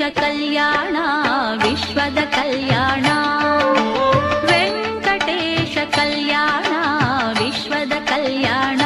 ಕಲ್ಯಾಣ ವಿಶ್ವದ ಕಲ್ಯಾಣ ವೆಂಕಟೇಶ ಕಲ್ಯಾಣ ವಿಶ್ವದ ಕಲ್ಯಾಣ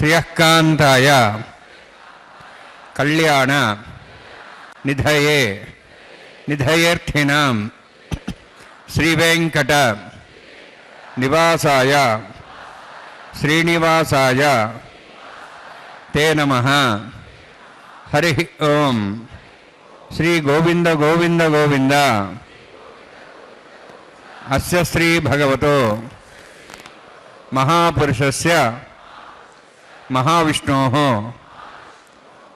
శ్రియకాంతాయ కళ్యాణ నిధయే నిధయేర్థినాం శ్రీవేంకట నివాసాయ శ్రీనివాసాయ తే నమః. హరి ఓం. శ్రీ గోవింద గోవింద గోవింద. అస్య శ్రీ భగవతో మహాపురుషస్య మహావిష్ణోః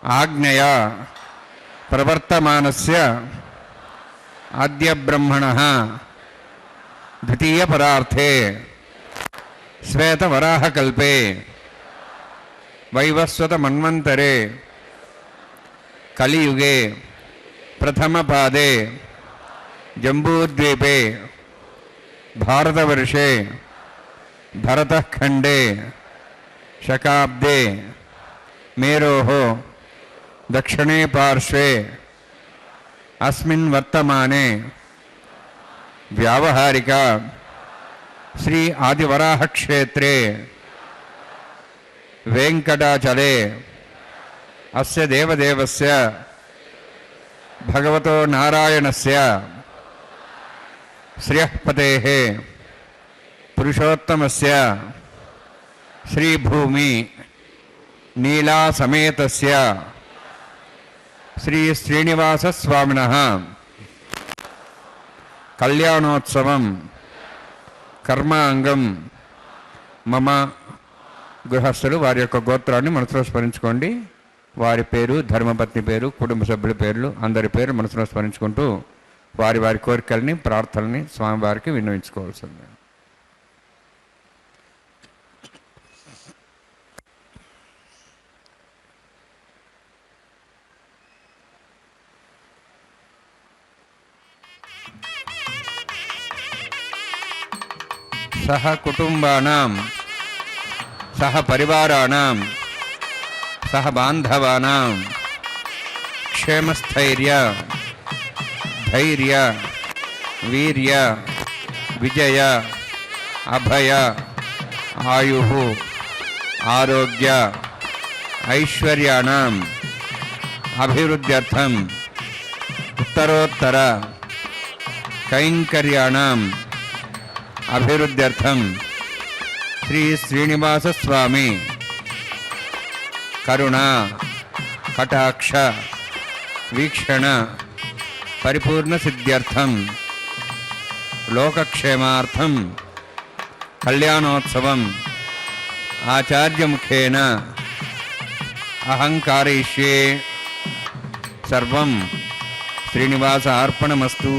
ఆజ్ఞయా ప్రవర్తమానస్య ఆద్య బ్రహ్మణః ద్వితీయ పరార్థే శ్వేతవరాహకల్పే వైవస్వత మన్వంతరే కలియుగే ప్రథమపాదే జంబూద్వీపే భారతవర్షే భరతఖండే శకాబ్దే మేరోః దక్షిణే పార్శ్వే అస్మిన్ వర్తమానే వ్యావహారిక శ్రీ ఆదివరాహ క్షేత్రే వెంకటాచలే అస్య దేవదేవస్య భగవతో నారాయణస్య శ్రియఃపతేః పురుషోత్తమస్య శ్రీభూమి నీలా సమేతస్య శ్రీ శ్రీనివాస స్వామినః కళ్యాణోత్సవం కర్మాంగం మమ. గృహస్థులు వారి యొక్క గోత్రాన్ని మనసులో స్మరించుకోండి. వారి పేరు, ధర్మపత్ని పేరు, కుటుంబ సభ్యుల పేర్లు, అందరి పేరు మనసులో స్మరించుకుంటూ వారి వారి కోరికల్ని, ప్రార్థనని స్వామివారికి విన్నవించుకోవాల్సింది. సహ కుటుంబానాం సహ పరివారాణాం సహ బాంధవానాం క్షేమస్థైర్య ధైర్య వీర్య విజయ అభయ ఆయుః ఆరోగ్య ఐశ్వర్యాణం అభివృద్ధ్యర్థం ఉత్తరోత్తర కైంకర్యాణం అభివృద్ధ్యర్థం శ్రీ శ్రీనివాస స్వామి కరుణ కటాక్ష వీక్షణ పరిపూర్ణ సిద్ధ్యర్థం లోకక్షేమార్థం కళ్యాణోత్సవం ఆచార్యముఖేన అహంకారయిష్యే. సర్వం శ్రీనివాస అర్పణమస్తు.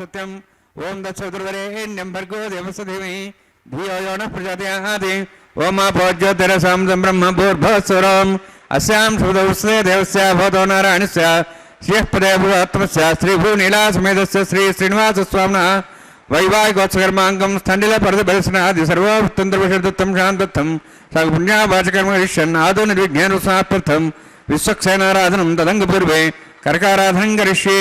सत्यम ओम दत्सुर्वरेण्यं भर्गो देवस्य धीमहि धियो यो नः प्रचोदयात् ओम भोज्योतिरसां ब्रह्म भूर्भुवस्सुरम् अस्यां सुदौस्ते देवस्य भवतो नारायणस्य శ్రీపదే భూత్మస్య శ్రీభూనీలాసమేతస్య శ్రీ శ్రీనివాసస్వామినः వైవాహికోత్సకర్మాంగం స్థండిల పరదర్శనాది సర్వోత్తంత్రం శాంతత్వం సపుణ్యావాచకర్మరిష్యన్ ఆదో నిర్విఘ్నేన సమాప్యర్థం విశ్వక్సేనారాధనం తదంగపూర్వే కర్కారాధనం కరిష్యే.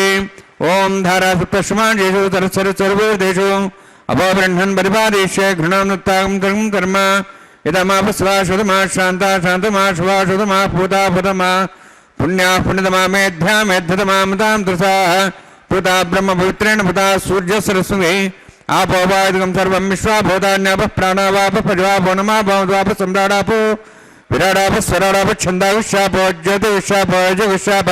ఓం ధారాసుప్రశ్మాణేషు తరస్సర్వదేషు అపోబ్రహ్మన్ పరిపాదేశ్య ఘృణానుత్తాగం కర్మ ఇదమాపస్వాశుతమా శాంతా శాంతమా శుభాశుతమా పూతా పుతమా పుణ్యా పుణ్యతమా మేధ్యా మేధ్యతమామతాం త్రిసా పుతా బ్రహ్మ పవిత్రేణ పుతా సూర్య సరస్వతి ఆపోవాయుధకం సర్వం విశ్వాభూతాన్యాప ప్రాణావాప పజవాపో నమాపో సమ్రాడాపో విరాడాప స్వరాడాప ఛందావిశ్వాపో జ్యోతివిశ్వాప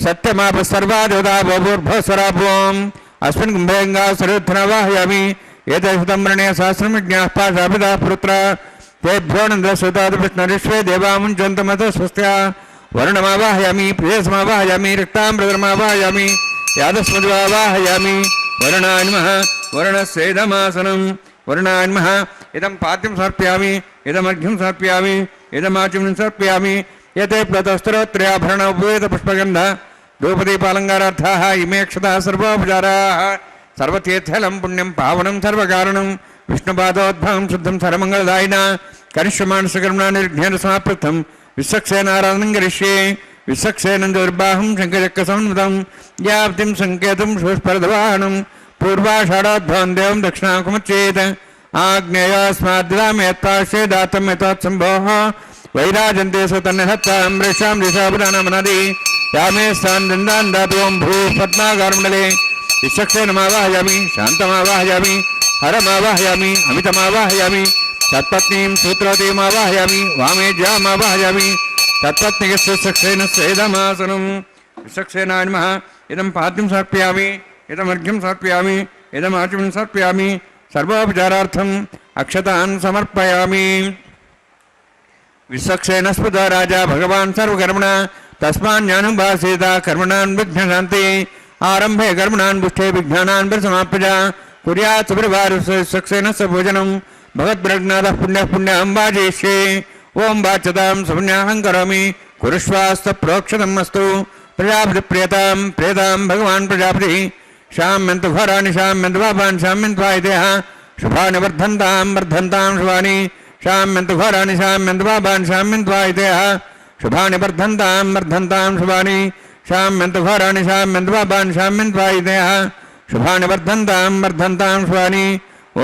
సత్యమాప సర్వాదేవతాపూర్భస్వరాపోం అస్మిన్ కుంభేంగా సరుద్ధనవాహయామి ఏతేషుతమ్రణే సహస్రమిజ్ఞాః పాశాపితా పుత్ర తేభ్యో నందసుతాద్ విష్ణురిష్వే దేవాముంచంతమత స్వస్త్యా వరుణమావాహయామి ప్రియసమావాహయామి రక్తాంబరమావాహయామి యాదస్మద్వావాహయామి వరుణాయ నమః వరుణస్యేదమాసనం వరుణాయ నమః ఇదం పాద్యం సమర్పయామి ఇదమర్ఘ్యం సమర్పయామి ఇదమాచమనం సమర్పయామి ఏతే ప్లతస్తరోత్రయాభరణ ఉపవేత పుష్పగంధ ధూపదీపాలంకారార్థాః ఇమే అక్షతాః సర్వోపచారాः సర్వతీర్థలం పుణ్యం పావనం సర్వకారణం విష్ణుపాదోద్భవం శుద్ధం సర్వమంగళదాయిన కరిష్యమానసకర్మణా నిర్ఘ్నేన సమాప్తం విశ్వక్సేనారాధనం కరిష్యే. విశ్వక్సేనం దుర్బాహం శంఖచక్ర సంవృతం వ్యాప్తిం సంకేతం శోష్పరదవాహనం పూర్వాషాఢోద్భవం దేవం దక్షిణాకుమచ్చేత ఆగ్నేయాస్మాద్దామేత్తాశే దాతం యథోత్సంభోః వైరాజంతే సుతన్యహత్తాం మృషాం దిశాపురాణమనది యామే స్థాన్ దాపి ఓం భూ పద్మాగారమండలే విశ్వక్సేనమావాహయామి శాంతమావాహయామి హరమావాహయామి అమితమావాహయామి తత్పత్నీం సూత్రవతీమావాహయామి వామేజ్యామావాహయామి తత్పత్నికస్యక్సేనస్యేదమాసనం విశ్వక్సేనాయ నమః ఇదం పాద్యం సమర్పయామి ఇదమర్ఘ్యం సమర్పయామి ఇదమాచమనం సమర్పయామి సర్వోపచారార్థం అక్షతాన్ సమర్పయామి. విశ్వక్సేనస్పద రాజా భగవాన్ సర్వకర్మణ తస్మాన్యానుభాసేత కర్మణాన్ విఘ్నశాంతి ఆరంభే కర్మణాన్ పుష్టే విఘ్నానాన్ పరిసమాప్య కుర్యాత్ సుపరివారస్యక్సేనస్య భోజనం భగవద్బ్రహ్నాథ పుణ్య పుణ్యం వాజయిష్యే. ఓం వాచ్యతాం సుపుణ్యాహం కరోమి కురుష్వాస్త ప్రోక్షతం అస్తు. ప్రజాపతి ప్రియతాం ప్రియతాం భగవాన్ ప్రజాపతి శామ్యంతు ఘోరాణి శామ్యంతు పాపాన్ శామ్యంత్వాయితేః శుభాని వర్ధంతాం వర్ధంతాం శుభాని శామ్యంతు ఘోరాణి శామ్యంతు పాపాన్ శామ్యంత్వాయితేః శుభాని వర్ధంతాం వర్ధంతాం శుభాని శామ్యంతు ఘోరాణి శామ్యంతు పాపాన్ శామ్యంత్వాయితేః శుభాని వర్ధంతాం వర్ధంతాం శుభాని.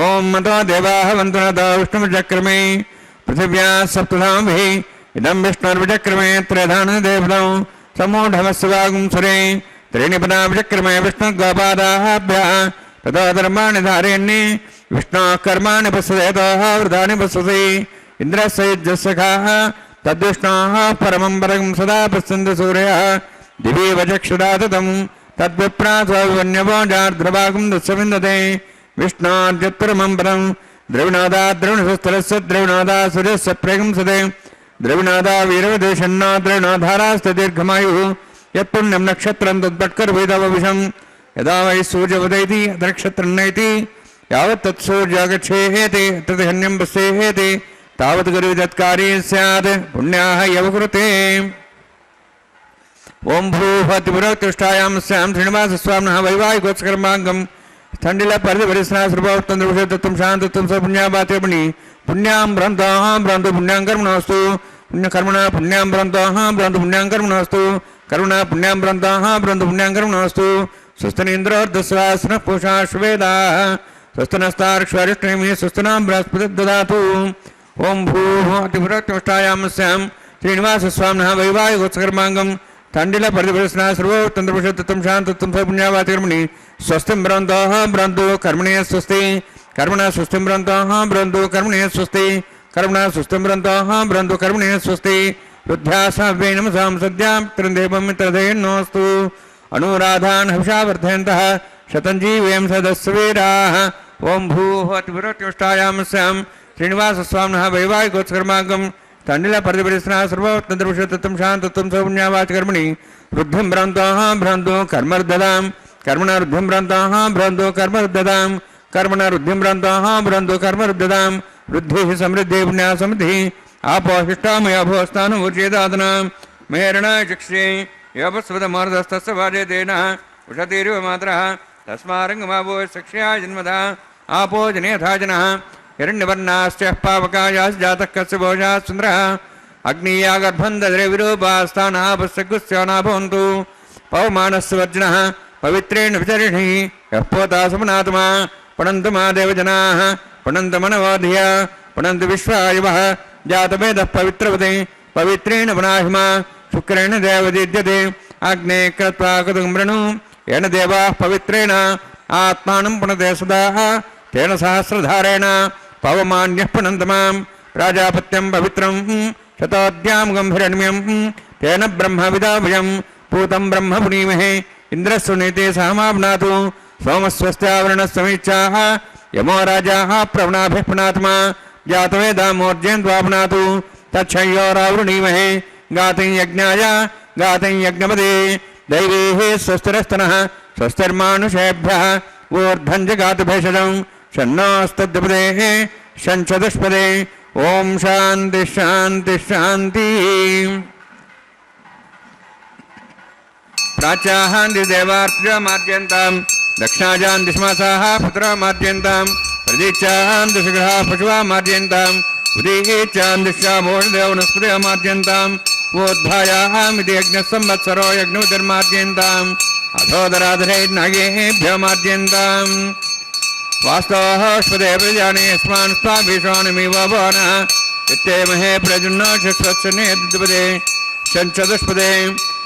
ఓం మతో దేవాః వంతునతో విష్ణుర్విచక్రమే పృథివ్యా సప్తధామభిః ఇదం విష్ణుర్విచక్రమే త్రైధానదేవతం సమూఢమస్వాగుం సురే త్రీణి పదా విచక్రమే విష్ణుర్గోపాదాభ్యः తతో ధర్మాణి ధారయన్ని విష్ణోః కర్మాణి పశ్యతోః వృతాని పశ్యసి ఇంద్రస్య యజ్ఞస్సఖాः తద్విష్ణోః పరమం పరగం సదా పశ్యంతి సూర్యः దివీవ చక్షురాతతం తద్విప్రాసోన్యవోజార్ద్రభాగం దస్యవిందతే విష్ణోర్యత్పరమం పదం ద్రవిణోదా ద్రవిణస్థలస్య ద్రవిణోదా సూర్యస్య ప్రేగంసతే ద్రవిణోదా వీరవదేశన్నో ద్రవిణోధారాస్త దీర్ఘమాయుః యత్పుణ్యం నక్షత్రం తద్భట్కర్వేదవవిషం యదా వై సూర్యవదైతి నక్షత్రం నైతి యావత్ తత్సూర్యాగచ్ఛేహేతి తదహన్యం పశ్యేహేతి తావత్ గురువిదత్కారీ స్యాత్ పుణ్యాః యవకృతే. ఓం భూహతిపురోత్తిష్టాయాం స్యాం శ్రీనివాసస్వామినः వైవాహికోత్సకర్మాంగం స్థండిల పరిధిపరిశ్రాశ్రభోత్తంద్రవిషయతత్వం శాంతత్వం సపుణ్యాపాతేమణి పుణ్యాం భ్రంతోః భ్రంతు పుణ్యాం కర్మణోస్తు పుణ్యకర్మణా పుణ్యాం భ్రంతోః భ్రంతు పుణ్యాం కర్మణోస్తు కరుణా పుణ్యాం భ్రంతోః భ్రంతు పుణ్యాం కర్మణోస్తు. స్వస్తినింద్రోర్ధస్వాసనః పూషా శ్వేదాః స్వస్తినస్తార్క్ష్వరిష్ణేమి స్వస్తినాం బృహస్పతి దదాతు. ఓం భూహతిపురోత్తిష్టాయాం స్యాం శ్రీనివాసస్వామినः వైవాహికోత్సకర్మాంగం తండిల పరిధిపరిశ్రా సర్వోత్తంద్రవిషయతత్వం శాంతత్వం సపుణ్యాపాతేమణి స్వస్తిం భ్రంతోః భ్రంతు కర్మణే స్వస్తి కర్మణా స్వస్తిం భ్రంతోః భ్రంతు కర్మణే స్వస్తి కర్మణా స్వస్తిం భ్రంతోః భ్రంతు కర్మణే స్వస్తి. రుద్ధ్యాసాభ్యై నమసాం సద్యాం పితృదేవం మిత్రదేన్నోస్తు అనురాధాన్ హవిషా వర్ధయంతః శతం జీవేం సదస్వీరాः. ఓం భూహతిపురోత్తిష్టాయాం స్యాం శ్రీనివాసస్వామినः వైవాహికోత్సకర్మాంగం తండిల పరిధిపరిశ్రా సర్వోత్తంద్రవిషయతత్వం శాంతత్వం సపుణ్యాపాతకర్మణి వృద్ధిం భ్రంతోః భ్రంతు కర్మర్దదాం కర్మణా వృద్ధిం భ్రంతోః భ్రంతు కర్మర్దదాం కర్మణా వృద్ధిం భ్రంతోః భ్రంతు కర్మర్దదాం. వృద్ధిః సమృద్ధిः పుణ్యా సమృద్ధిः ఆపోహిష్టామయాభోస్థానం ఊర్జేదాదనా మేరణాయ చక్షే योपस्वतमोर्धस्तस्य वाजेतेन उषतीरिव मात्रः तस्मारङ्गमावो सक्ष्या जन्मदा आपो जनेथा जनः हिरण्यवर्णाश्च पावकायाश्च जातः कस्य भोजाः सुन्दरः अग्नीया गर्भं दद्रे विरूपास्तानापस्यगुस्याना भवन्तु पवमानस्य वर्जनः पवित्रेण विचरिणि यः पोता समनात्मा पणन्तु मा देवजनाः पणन्तु मनवोधिया पणन्तु विश्वायुवः जातवेदः पवित्रवते पवित्रेण पुनाहिमा शुक्रेण देवदीद्यते अग्ने कृत्वा कुतुम्रणु येन देवाः पवित्रेण आत्मानं पुनते सदा तेन सहस्रधारेण पवमान्यः पुनन्तु मां प्राजापत्यं पवित्रं शतोद्यां गम्भीरण्यं तेन ब्रह्मविदाभयं पूतं ब्रह्म पुनीमहे इन्द्रस्वनीते सहमाप्नातु सोमस्वस्त्यावरणस्वमीच्छाः यमो राजाः प्रवणाभिः पुनात्मा जातवेदामोर्जेन्द्वाप्नातु तच्छयोरावृणीमहे गातिं यज्ञाय गातिं यज्ञपदे दैवेः स्वस्तिरस्तनः स्वस्तिर्मानुषेभ्यः ऊर्ध्वं जगातु भेषजं शन्नोस्तद्विपदेः शञ्चतुष्पदे ओम शांति शांति शांति। प्राच्याहान्ति देवार्चमाद्यन्तां दक्षिणाजान्ति श्मसाः पुत्रमाद्यन्तां प्रदीच्यान्ति शिखराः पशुवामाद्यन्तां उदीच्यान्तिश्यामोषदेवनस्पतिमाद्यन्ताम् वोद्धायामिति यज्ञसंवत्सरो यज्ञोतिर्माद्यन्ताम् अधोदराधरेर्नागेभ्योमाद्यन्ताम् वास्तवस्पदे प्रजाने यस्मान् स्वाभिषाणमिव भवनः इत्येमहे प्रजुन्नो शश्वत्सनेद्युपदे शञ्चतुष्पदे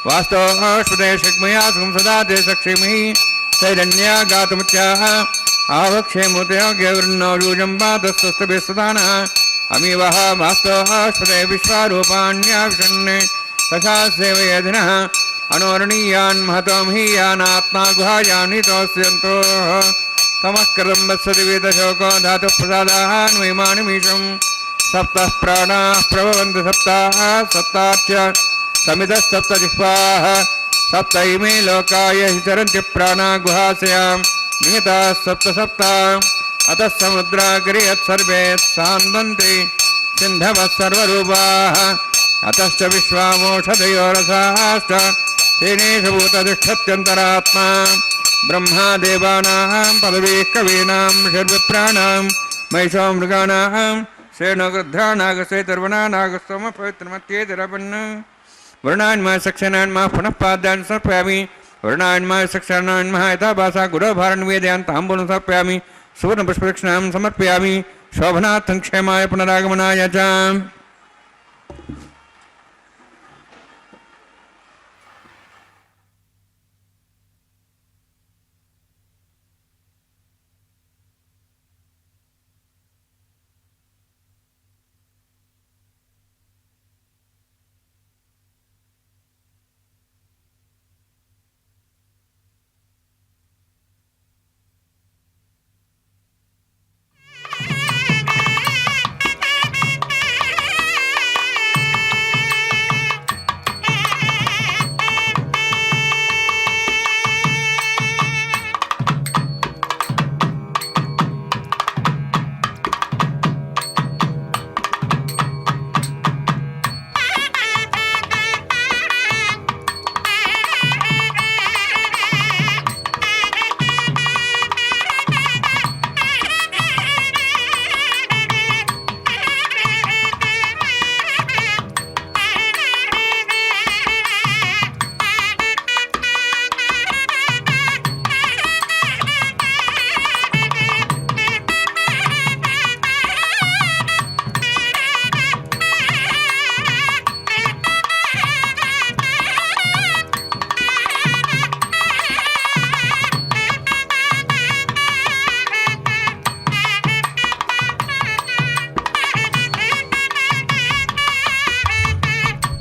वास्तवस्पदे शक्मया संसदा ते सक्षिमहि तैरण्या गातुमुच्चाः आवक्षेमुतयो गेवृन्नो यूजं पातस्तस्तभिः सदानः अमीवः वास्तवस्पदे विश्वारूपाण्याविषन्ने तथा सेवयधिनः अनोरणीयान् महतो महीयानात्मा गुहायानितोऽस्यन्तोः तमस्कृतं वत्सति वेदशोको धातुः प्रसादान्वयमानिमीशं सप्तः प्राणाः प्रभवन्ति सप्ताः सप्ताच्च समितः सप्तजिह्वाः सप्त इमे लोकाय हि चरन्ति प्राणा गुहास्यां निहिताः सप्त सप्ता अतः समुद्रागिरियत्सर्वे सान्दन्ति सिन्धवः सर्वरूपाः अतश्च विश्वामोषधयो रसाश्च तेनेषु भूततिष्ठत्यन्तरात्मा ब्रह्मा देवानां पदवीः कवीनां षड्विप्राणां महिषो मृगाणां श्रेणोगृध्रानागस्यैर्वनानागस्तमपवित्रमत्येतिरपन् वर्णान्माय सक्षणान्माः पुनः पाद्यान् समर्पयामि वर्णान्माय सक्षणान्माः यथा भाषा गुरोभारन्वेदयान् ताम्बूलं समर्पयामि सुवर्णपुष्पदक्षिणां समर्पयामि शोभनार्थं क्षेमाय पुनरागमनाय च।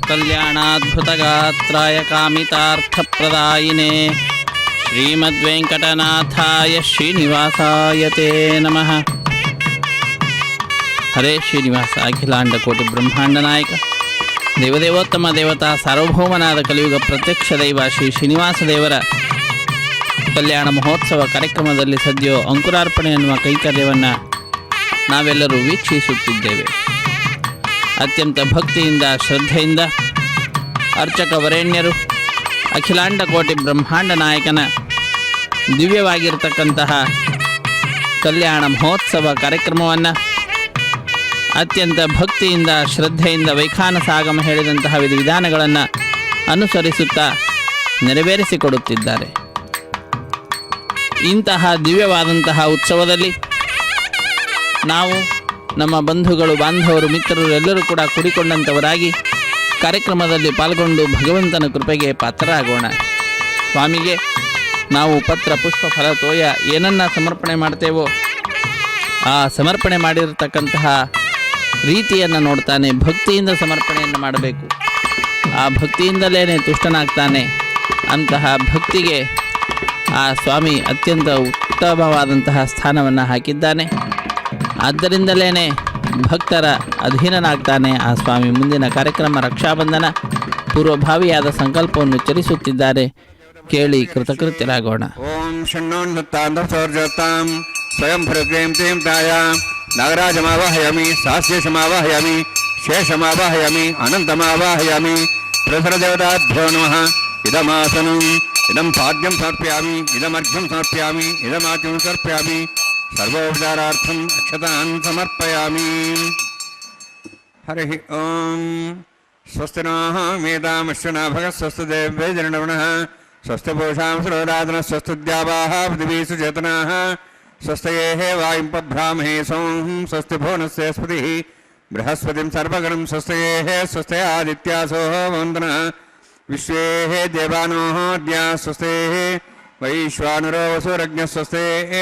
कल्याणाद्भुतगात्राय कामितार्थप्रदायिने श्रीमद्वेंकटनाथाय श्रीनिवासाय ते नमः। हरे श्रीनिवास अखिलांडकोटि ब्रह्मांड नायक देवदेवोत्तम देवता सार्वभौमनाद कलियुग प्रत्यक्ष दैव ಶ್ರೀ ಶ್ರೀನಿವಾಸ ದೇವರ ಕಲ್ಯಾಣ ಮಹೋತ್ಸವ ಕಾರ್ಯಕ್ರಮದಲ್ಲಿ ಸದ್ಯ ಅಂಕುರಾರ್ಪಣೆ ಎನ್ನುವ ಕೈಂಕರ್ಯವನ್ನು ನಾವೆಲ್ಲರೂ ವೀಕ್ಷಿಸುತ್ತಿದ್ದೇವೆ. ಅತ್ಯಂತ ಭಕ್ತಿಯಿಂದ ಶ್ರದ್ಧೆಯಿಂದ ಅರ್ಚಕ ವರೇಣ್ಯರು ಅಖಿಲಾಂಡ ಕೋಟಿ ಬ್ರಹ್ಮಾಂಡ ನಾಯಕನ ದಿವ್ಯವಾಗಿರ್ತಕ್ಕಂತಹ ಕಲ್ಯಾಣ ಮಹೋತ್ಸವ ಕಾರ್ಯಕ್ರಮವನ್ನು ಅತ್ಯಂತ ಭಕ್ತಿಯಿಂದ ಶ್ರದ್ಧೆಯಿಂದ ವೈಖಾನಸಾಗಮ ಹೇಳಿದಂತಹ ವಿಧಿವಿಧಾನಗಳನ್ನು ಅನುಸರಿಸುತ್ತಾ ನೆರವೇರಿಸಿಕೊಡುತ್ತಿದ್ದಾರೆ. ಇಂತಹ ದಿವ್ಯವಾದಂತಹ ಉತ್ಸವದಲ್ಲಿ ನಾವು ನಮ್ಮ ಬಂಧುಗಳು ಬಾಂಧವರು ಮಿತ್ರರು ಎಲ್ಲರೂ ಕೂಡ ಕೂಡಿಕೊಂಡಂಥವರಾಗಿ ಕಾರ್ಯಕ್ರಮದಲ್ಲಿ ಪಾಲ್ಗೊಂಡು ಭಗವಂತನ ಕೃಪೆಗೆ ಪಾತ್ರರಾಗೋಣ. ಸ್ವಾಮಿಗೆ ನಾವು ಪತ್ರ ಪುಷ್ಪ ಫಲ ತೋಯ ಏನನ್ನ ಸಮರ್ಪಣೆ ಮಾಡ್ತೇವೋ ಆ ಸಮರ್ಪಣೆ ಮಾಡಿರತಕ್ಕಂತಹ ರೀತಿಯನ್ನು ನೋಡ್ತಾನೆ. ಭಕ್ತಿಯಿಂದ ಸಮರ್ಪಣೆಯನ್ನು ಮಾಡಬೇಕು. ಆ ಭಕ್ತಿಯಿಂದಲೇ ತುಷ್ಟನಾಗ್ತಾನೆ. ಅಂತಹ ಭಕ್ತಿಗೆ ಆ ಸ್ವಾಮಿ ಅತ್ಯಂತ ಉತ್ತಮವಾದಂತಹ ಸ್ಥಾನವನ್ನು ಹಾಕಿದ್ದಾನೆ. ಆದ್ದರಿಂದಲೇ ಭಕ್ತರ ಅಧೀನನಾಗ್ತಾನೆ ಆ ಸ್ವಾಮಿ. ಮುಂದಿನ ಕಾರ್ಯಕ್ರಮ ರಕ್ಷಾಬಂಧನ ಪೂರ್ವಭಾವಿಯಾದ ಸಂಕಲ್ಪವನ್ನು ಉಚ್ಚರಿಸುತ್ತಿದ್ದಾರೆ. ಕೇಳಿ ಕೃತಕೃತ್ಯರಾಗೋಣ. ಓಂ ಷಣ್ಣೋನ್ನತಾಂ ಸ್ವಯಂ ಭೃಗೇಂ ತೇಂ ತಾಯ ನಾಗರಾಜಮಾವಾಹಯಾಮಿ ಸಾಸ್ಯಶಮಾವಾಹಯಾಮಿ ಶೇಷಮಾವಾಹಯಾಮಿ ಅನಂತಮಾವಾಹಯಾಮಿ ಪ್ರಸರದೇವತಾಭ್ಯೋ ನಮಃ. ಇದಮಾಸನಂ ಇದಂ ಪಾದ್ಯಂ ಸಮರ್ಪಯಾಮಿ ಇದಮರ್ಘ್ಯಂ ಸಮರ್ಪಯಾಮಿ ಇದಮಾಚ್ಯಂ ಸಮರ್ಪಯಾಮಿ ಸರ್ವೋಪಚಾರಾರ್ಥಂ ಅಕ್ಷತಾನ್ ಸಮರ್ಪಯಾಮಿ. ಹರಿ ಓಂ. ಸ್ವಸ್ತಿ ನಃ ಮೇಧಾಮಶ್ವನಾಭಗ ಸ್ವಸ್ತಿ ದೇವೇಂದ್ರನವನಃ ಸ್ವಸ್ತಿ ಪೂಷಾಂ ಸರೋರಾಧನ ಸ್ವಸ್ತಿ ದ್ಯಾವಾಹ ಪೃಥಿವೀ ಸುಚೇತನಾಃ ಸ್ವಸ್ತಯೇಃ ವಾಯುಂ ಪಬ್ರಾಹ್ಮೇ ಸೋಂ ಸ್ವಸ್ತಿ ಭುವನಸ್ಯ ಸ್ಪತಿಃ ಬೃಹಸ್ಪತಿಂ ಸರ್ವಗಣಂ ಸ್ವಸ್ತಯೇಃ ಸ್ವಸ್ತಯ ಆದಿತ್ಯಾಸೋ ವಂದನಃ ವಿಶ್ವೇಃ ದೇವಾನೋಃ ದ್ಯಾ ಸ್ವಸ್ತೇಃ ವೈಶ್ವಾನರೋ ವಸುರಜ್ಞ ಸ್ವಸ್ತೇಃ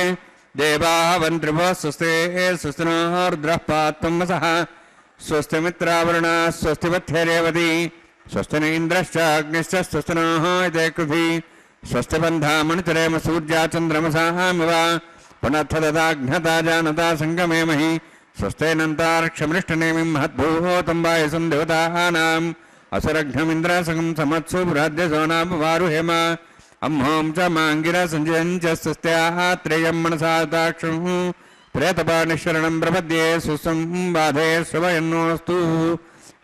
ದೇವಾಃ ವಂತ್ರಿಭೋ ಸ್ವಸ್ತೇಃ ಸ್ವಸ್ತಿನೋ ರುದ್ರಃ ಪಾತ್ವಂ ವಸಃ ಸ್ವಸ್ತಿ ಮಿತ್ರಾವರುಣ ಸ್ವಸ್ತಿ ವತ್ಥೇರೇವತಿ ಸ್ವಸ್ತಿ ನ ಇಂದ್ರಶ್ಚ ಅಗ್ನಿಶ್ಚ ಸ್ವಸ್ತಿ ನೋ ಇದೇ ಕೃಧಿ ಸ್ವಸ್ತಿ ಬಂಧ ಮಣಿತರೇಮ ಸೂರ್ಯ ಚಂದ್ರಮಸಾಮಿವ ಪುನಃ ದದಾಘ್ನತಾ ಜಾನತಾ ಸಂಗಮೇ ಮಹಿ ಸ್ವಸ್ತೇನಂತಾರಕ್ಷಮೃಷ್ಟನೇಮಿಂ ಮಹದ್ಭೂತಂಬಾಯ ಸಂದೇವತಾನಾಂ ಅಸುರಘ್ನಮಿಂದ್ರ ಸಂಗಂ ಸಮತ್ಸು ಬೃಹದ್ಯ ಸೋನಾಪವಾರು ಹೇಮ ಅಹೋಂ ಚ ಮಾಂಗಿರ ಸಂಜಯಂಚ ಸ್ವಸ್ತ್ಯಾಃ ತ್ರೇಯಂ ಮನಸಾತಾಕ್ಷಂ ಪ್ರೇತಪಾಣಿಶರಣಂ ಪ್ರಪದ್ಯೆ ಸುಸಂಬಾಧೆ ಶುಭಯನ್ನೋಸ್ತು.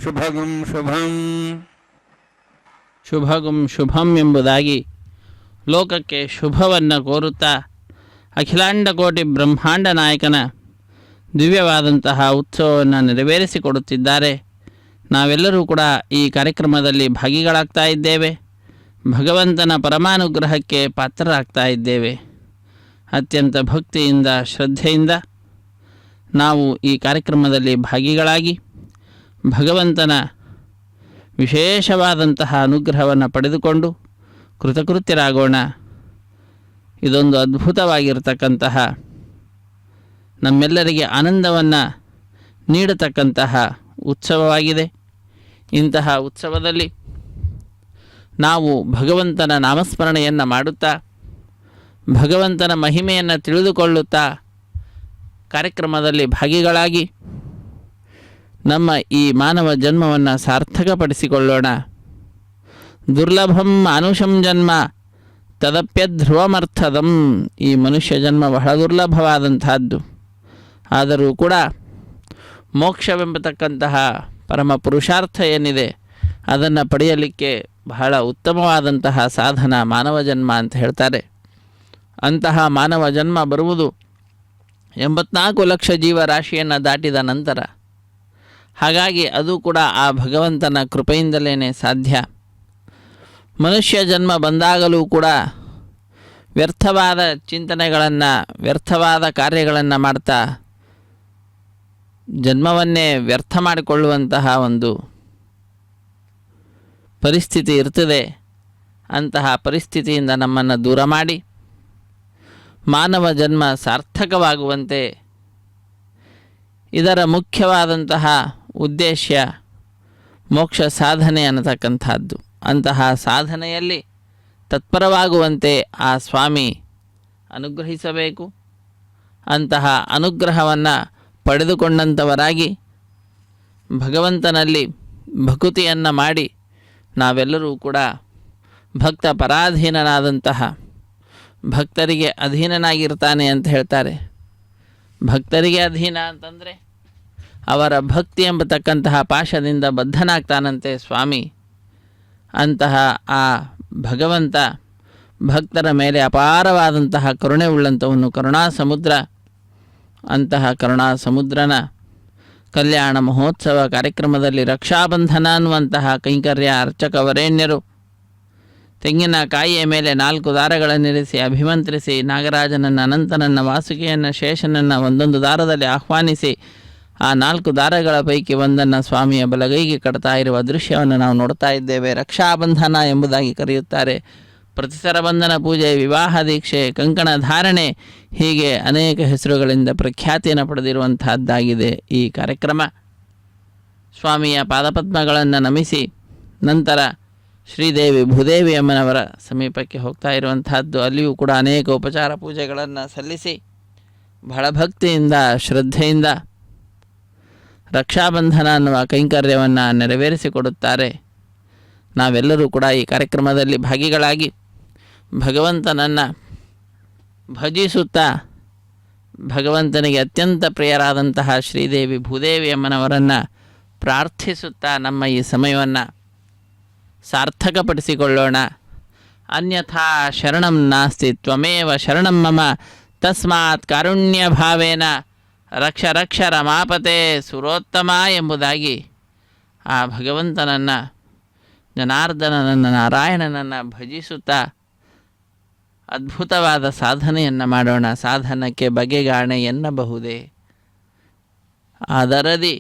ಶುಭಗಂ ಶುಭಂ. ಶುಭಗಂ ಶುಭಂ ಎಂಬುದಾಗಿ ಲೋಕಕ್ಕೆ ಶುಭವನ್ನು ಕೋರುತ್ತಾ ಅಖಿಲಾಂಡ ಕೋಟಿ ಬ್ರಹ್ಮಾಂಡ ನಾಯಕನ ದಿವ್ಯವಾದಂತಹ ಉತ್ಸವವನ್ನು ನೆರವೇರಿಸಿಕೊಡುತ್ತಿದ್ದಾರೆ. ನಾವೆಲ್ಲರೂ ಕೂಡ ಈ ಕಾರ್ಯಕ್ರಮದಲ್ಲಿ ಭಾಗಿಗಳಾಗ್ತಾ ಇದ್ದೇವೆ. ಭಗವಂತನ ಪರಮಾನುಗ್ರಹಕ್ಕೆ ಪಾತ್ರರಾಗ್ತಾ ಇದ್ದೇವೆ. ಅತ್ಯಂತ ಭಕ್ತಿಯಿಂದ ಶ್ರದ್ಧೆಯಿಂದ ನಾವು ಈ ಕಾರ್ಯಕ್ರಮದಲ್ಲಿ ಭಾಗಿಗಳಾಗಿ ಭಗವಂತನ ವಿಶೇಷವಾದಂತಹ ಅನುಗ್ರಹವನ್ನು ಪಡೆದುಕೊಂಡು ಕೃತಕೃತ್ಯರಾಗೋಣ. ಇದೊಂದು ಅದ್ಭುತವಾಗಿರತಕ್ಕಂತಹ ನಮ್ಮೆಲ್ಲರಿಗೆ ಆನಂದವನ್ನು ನೀಡತಕ್ಕಂತಹ ಉತ್ಸವವಾಗಿದೆ. ಇಂತಹ ಉತ್ಸವದಲ್ಲಿ ನಾವು ಭಗವಂತನ ನಾಮಸ್ಮರಣೆಯನ್ನು ಮಾಡುತ್ತಾ ಭಗವಂತನ ಮಹಿಮೆಯನ್ನು ತಿಳಿದುಕೊಳ್ಳುತ್ತಾ ಕಾರ್ಯಕ್ರಮದಲ್ಲಿ ಭಾಗಿಗಳಾಗಿ ನಮ್ಮ ಈ ಮಾನವ ಜನ್ಮವನ್ನು ಸಾರ್ಥಕಪಡಿಸಿಕೊಳ್ಳೋಣ. ದುರ್ಲಭಂ ಮಾನುಷಂ ಜನ್ಮ ತದಪ್ಯಧ್ರುವಮರ್ಥದಂ. ಈ ಮನುಷ್ಯ ಜನ್ಮ ಬಹಳ ದುರ್ಲಭವಾದಂತಹದ್ದು. ಆದರೂ ಕೂಡ ಮೋಕ್ಷವೆಂಬತಕ್ಕಂತಹ ಪರಮ ಪುರುಷಾರ್ಥ ಏನಿದೆ ಅದನ್ನು ಪಡೆಯಲಿಕ್ಕೆ ಬಹಳ ಉತ್ತಮವಾದಂತಹ ಸಾಧನ ಮಾನವ ಜನ್ಮ ಅಂತ ಹೇಳ್ತಾರೆ. ಅಂತಹ ಮಾನವ ಜನ್ಮ ಬರುವುದು 84 ಲಕ್ಷ ಜೀವರಾಶಿಯನ್ನು ದಾಟಿದ ನಂತರ. ಹಾಗಾಗಿ ಅದು ಕೂಡ ಆ ಭಗವಂತನ ಕೃಪೆಯಿಂದಲೇ ಸಾಧ್ಯ. ಮನುಷ್ಯ ಜನ್ಮ ಬಂದಾಗಲೂ ಕೂಡ ವ್ಯರ್ಥವಾದ ಚಿಂತನೆಗಳನ್ನು ವ್ಯರ್ಥವಾದ ಕಾರ್ಯಗಳನ್ನು ಮಾಡ್ತಾ ಜನ್ಮವನ್ನೇ ವ್ಯರ್ಥ ಮಾಡಿಕೊಳ್ಳುವಂತಹ ಒಂದು ಪರಿಸ್ಥಿತಿ ಇರ್ತದೆ. ಅಂತಹ ಪರಿಸ್ಥಿತಿಯಿಂದ ನಮ್ಮನ್ನು ದೂರ ಮಾಡಿ ಮಾನವ ಜನ್ಮ ಸಾರ್ಥಕವಾಗುವಂತೆ ಇದರ ಮುಖ್ಯವಾದಂತಹ ಉದ್ದೇಶ ಮೋಕ್ಷ ಸಾಧನೆ ಅನ್ನತಕ್ಕಂಥದ್ದು. ಅಂತಹ ಸಾಧನೆಯಲ್ಲಿ ತತ್ಪರವಾಗುವಂತೆ ಆ ಸ್ವಾಮಿ ಅನುಗ್ರಹಿಸಬೇಕು. ಅಂತಹ ಅನುಗ್ರಹವನ್ನು ಪಡೆದುಕೊಂಡಂಥವರಾಗಿ ಭಗವಂತನಲ್ಲಿ ಭಕುತಿಯನ್ನು ಮಾಡಿ ನಾವೆಲ್ಲರೂ ಕೂಡ ಭಕ್ತ ಪರಾಧೀನನಾದಂತಹ ಭಕ್ತರಿಗೆ ಅಧೀನನಾಗಿರ್ತಾನೆ ಅಂತ ಹೇಳ್ತಾರೆ. ಭಕ್ತರಿಗೆ ಅಧೀನ ಅಂತಂದರೆ ಅವರ ಭಕ್ತಿ ಎಂಬತಕ್ಕಂತಹ ಪಾಶದಿಂದ ಬದ್ಧನಾಗ್ತಾನಂತೆ ಸ್ವಾಮಿ. ಅಂತಹ ಆ ಭಗವಂತ ಭಕ್ತರ ಮೇಲೆ ಅಪಾರವಾದಂತಹ ಕರುಣೆ ಉಳ್ಳಂಥವನು, ಕರುಣಾ ಸಮುದ್ರ. ಅಂತಹ ಕರುಣಾ ಸಮುದ್ರನ ಕಲ್ಯಾಣ ಮಹೋತ್ಸವ ಕಾರ್ಯಕ್ರಮದಲ್ಲಿ ರಕ್ಷಾಬಂಧನ ಅನ್ನುವಂತಹ ಕೈಂಕರ್ಯ ಅರ್ಚಕ ವರೇಣ್ಯರು ತೆಂಗಿನಕಾಯಿಯ ಮೇಲೆ 4 ದಾರಗಳನ್ನಿರಿಸಿ ಅಭಿಮಂತ್ರಿಸಿ ನಾಗರಾಜನನ್ನು, ಅನಂತನನ್ನು, ವಾಸುಕಿಯನ್ನು, ಶೇಷನನ್ನು ಒಂದೊಂದು ದಾರದಲ್ಲಿ ಆಹ್ವಾನಿಸಿ ಆ 4 ದಾರಗಳ ಪೈಕಿ ಒಂದನ್ನು ಸ್ವಾಮಿಯ ಬಲಗೈಗೆ ಕಟ್ತಾ ಇರುವ ದೃಶ್ಯವನ್ನು ನಾವು ನೋಡ್ತಾ ಇದ್ದೇವೆ. ರಕ್ಷಾಬಂಧನ ಎಂಬುದಾಗಿ ಕರೆಯುತ್ತಾರೆ. ಪ್ರತಿಸರ ಬಂಧನ ಪೂಜೆ, ವಿವಾಹ ದೀಕ್ಷೆ, ಕಂಕಣ ಧಾರಣೆ, ಹೀಗೆ ಅನೇಕ ಹೆಸರುಗಳಿಂದ ಪ್ರಖ್ಯಾತಿಯನ್ನು ಪಡೆದಿರುವಂತಹದ್ದಾಗಿದೆ ಈ ಕಾರ್ಯಕ್ರಮ. ಸ್ವಾಮಿಯ ಪಾದಪದ್ಮಗಳನ್ನು ನಮಿಸಿ ನಂತರ ಶ್ರೀದೇವಿ ಭೂದೇವಿ ಅಮ್ಮನವರ ಸಮೀಪಕ್ಕೆ ಹೋಗ್ತಾ ಇರುವಂತಹದ್ದು. ಅಲ್ಲಿಯೂ ಕೂಡ ಅನೇಕ ಉಪಚಾರ ಪೂಜೆಗಳನ್ನು ಸಲ್ಲಿಸಿ ಬಹಳ ಭಕ್ತಿಯಿಂದ ಶ್ರದ್ಧೆಯಿಂದ ರಕ್ಷಾಬಂಧನ ಅನ್ನುವ ಕೈಂಕರ್ಯವನ್ನು ನೆರವೇರಿಸಿಕೊಡುತ್ತಾರೆ. ನಾವೆಲ್ಲರೂ ಕೂಡ ಈ ಕಾರ್ಯಕ್ರಮದಲ್ಲಿ ಭಾಗಿಗಳಾಗಿ ಭಗವಂತನನ್ನು ಭಜಿಸುತ್ತಾ ಭಗವಂತನಿಗೆ ಅತ್ಯಂತ ಪ್ರಿಯರಾದಂತಹ ಶ್ರೀದೇವಿ ಭೂದೇವಿ ಅಮ್ಮನವರನ್ನು ಪ್ರಾರ್ಥಿಸುತ್ತಾ ನಮ್ಮ ಈ ಸಮಯವನ್ನು ಸಾರ್ಥಕಪಡಿಸಿಕೊಳ್ಳೋಣ. ಅನ್ಯಥಾ ಶರಣಂ ನಾಸ್ತಿ ತ್ವಮೇವ ಶರಣಂ ಮಮ ತಸ್ಮಾತ್ ಕಾರುಣ್ಯ ಭಾವೇನ ರಕ್ಷ ರಕ್ಷ ರಮಾಪತೆ ಸುರೋತ್ತಮ ಎಂಬುದಾಗಿ ಆ ಭಗವಂತನನ್ನು, ಜನಾರ್ದನನನ್ನು, ನಾರಾಯಣನನ್ನು ಭಜಿಸುತ್ತಾ ಅದ್ಭುತವಾದ ಸಾಧನೆಯನ್ನು ಮಾಡೋಣ. ಸಾಧನಕ್ಕೆ ಬಗೆಗಾಣೆ ಎನ್ನಬಹುದೇ, ಅದರದಿ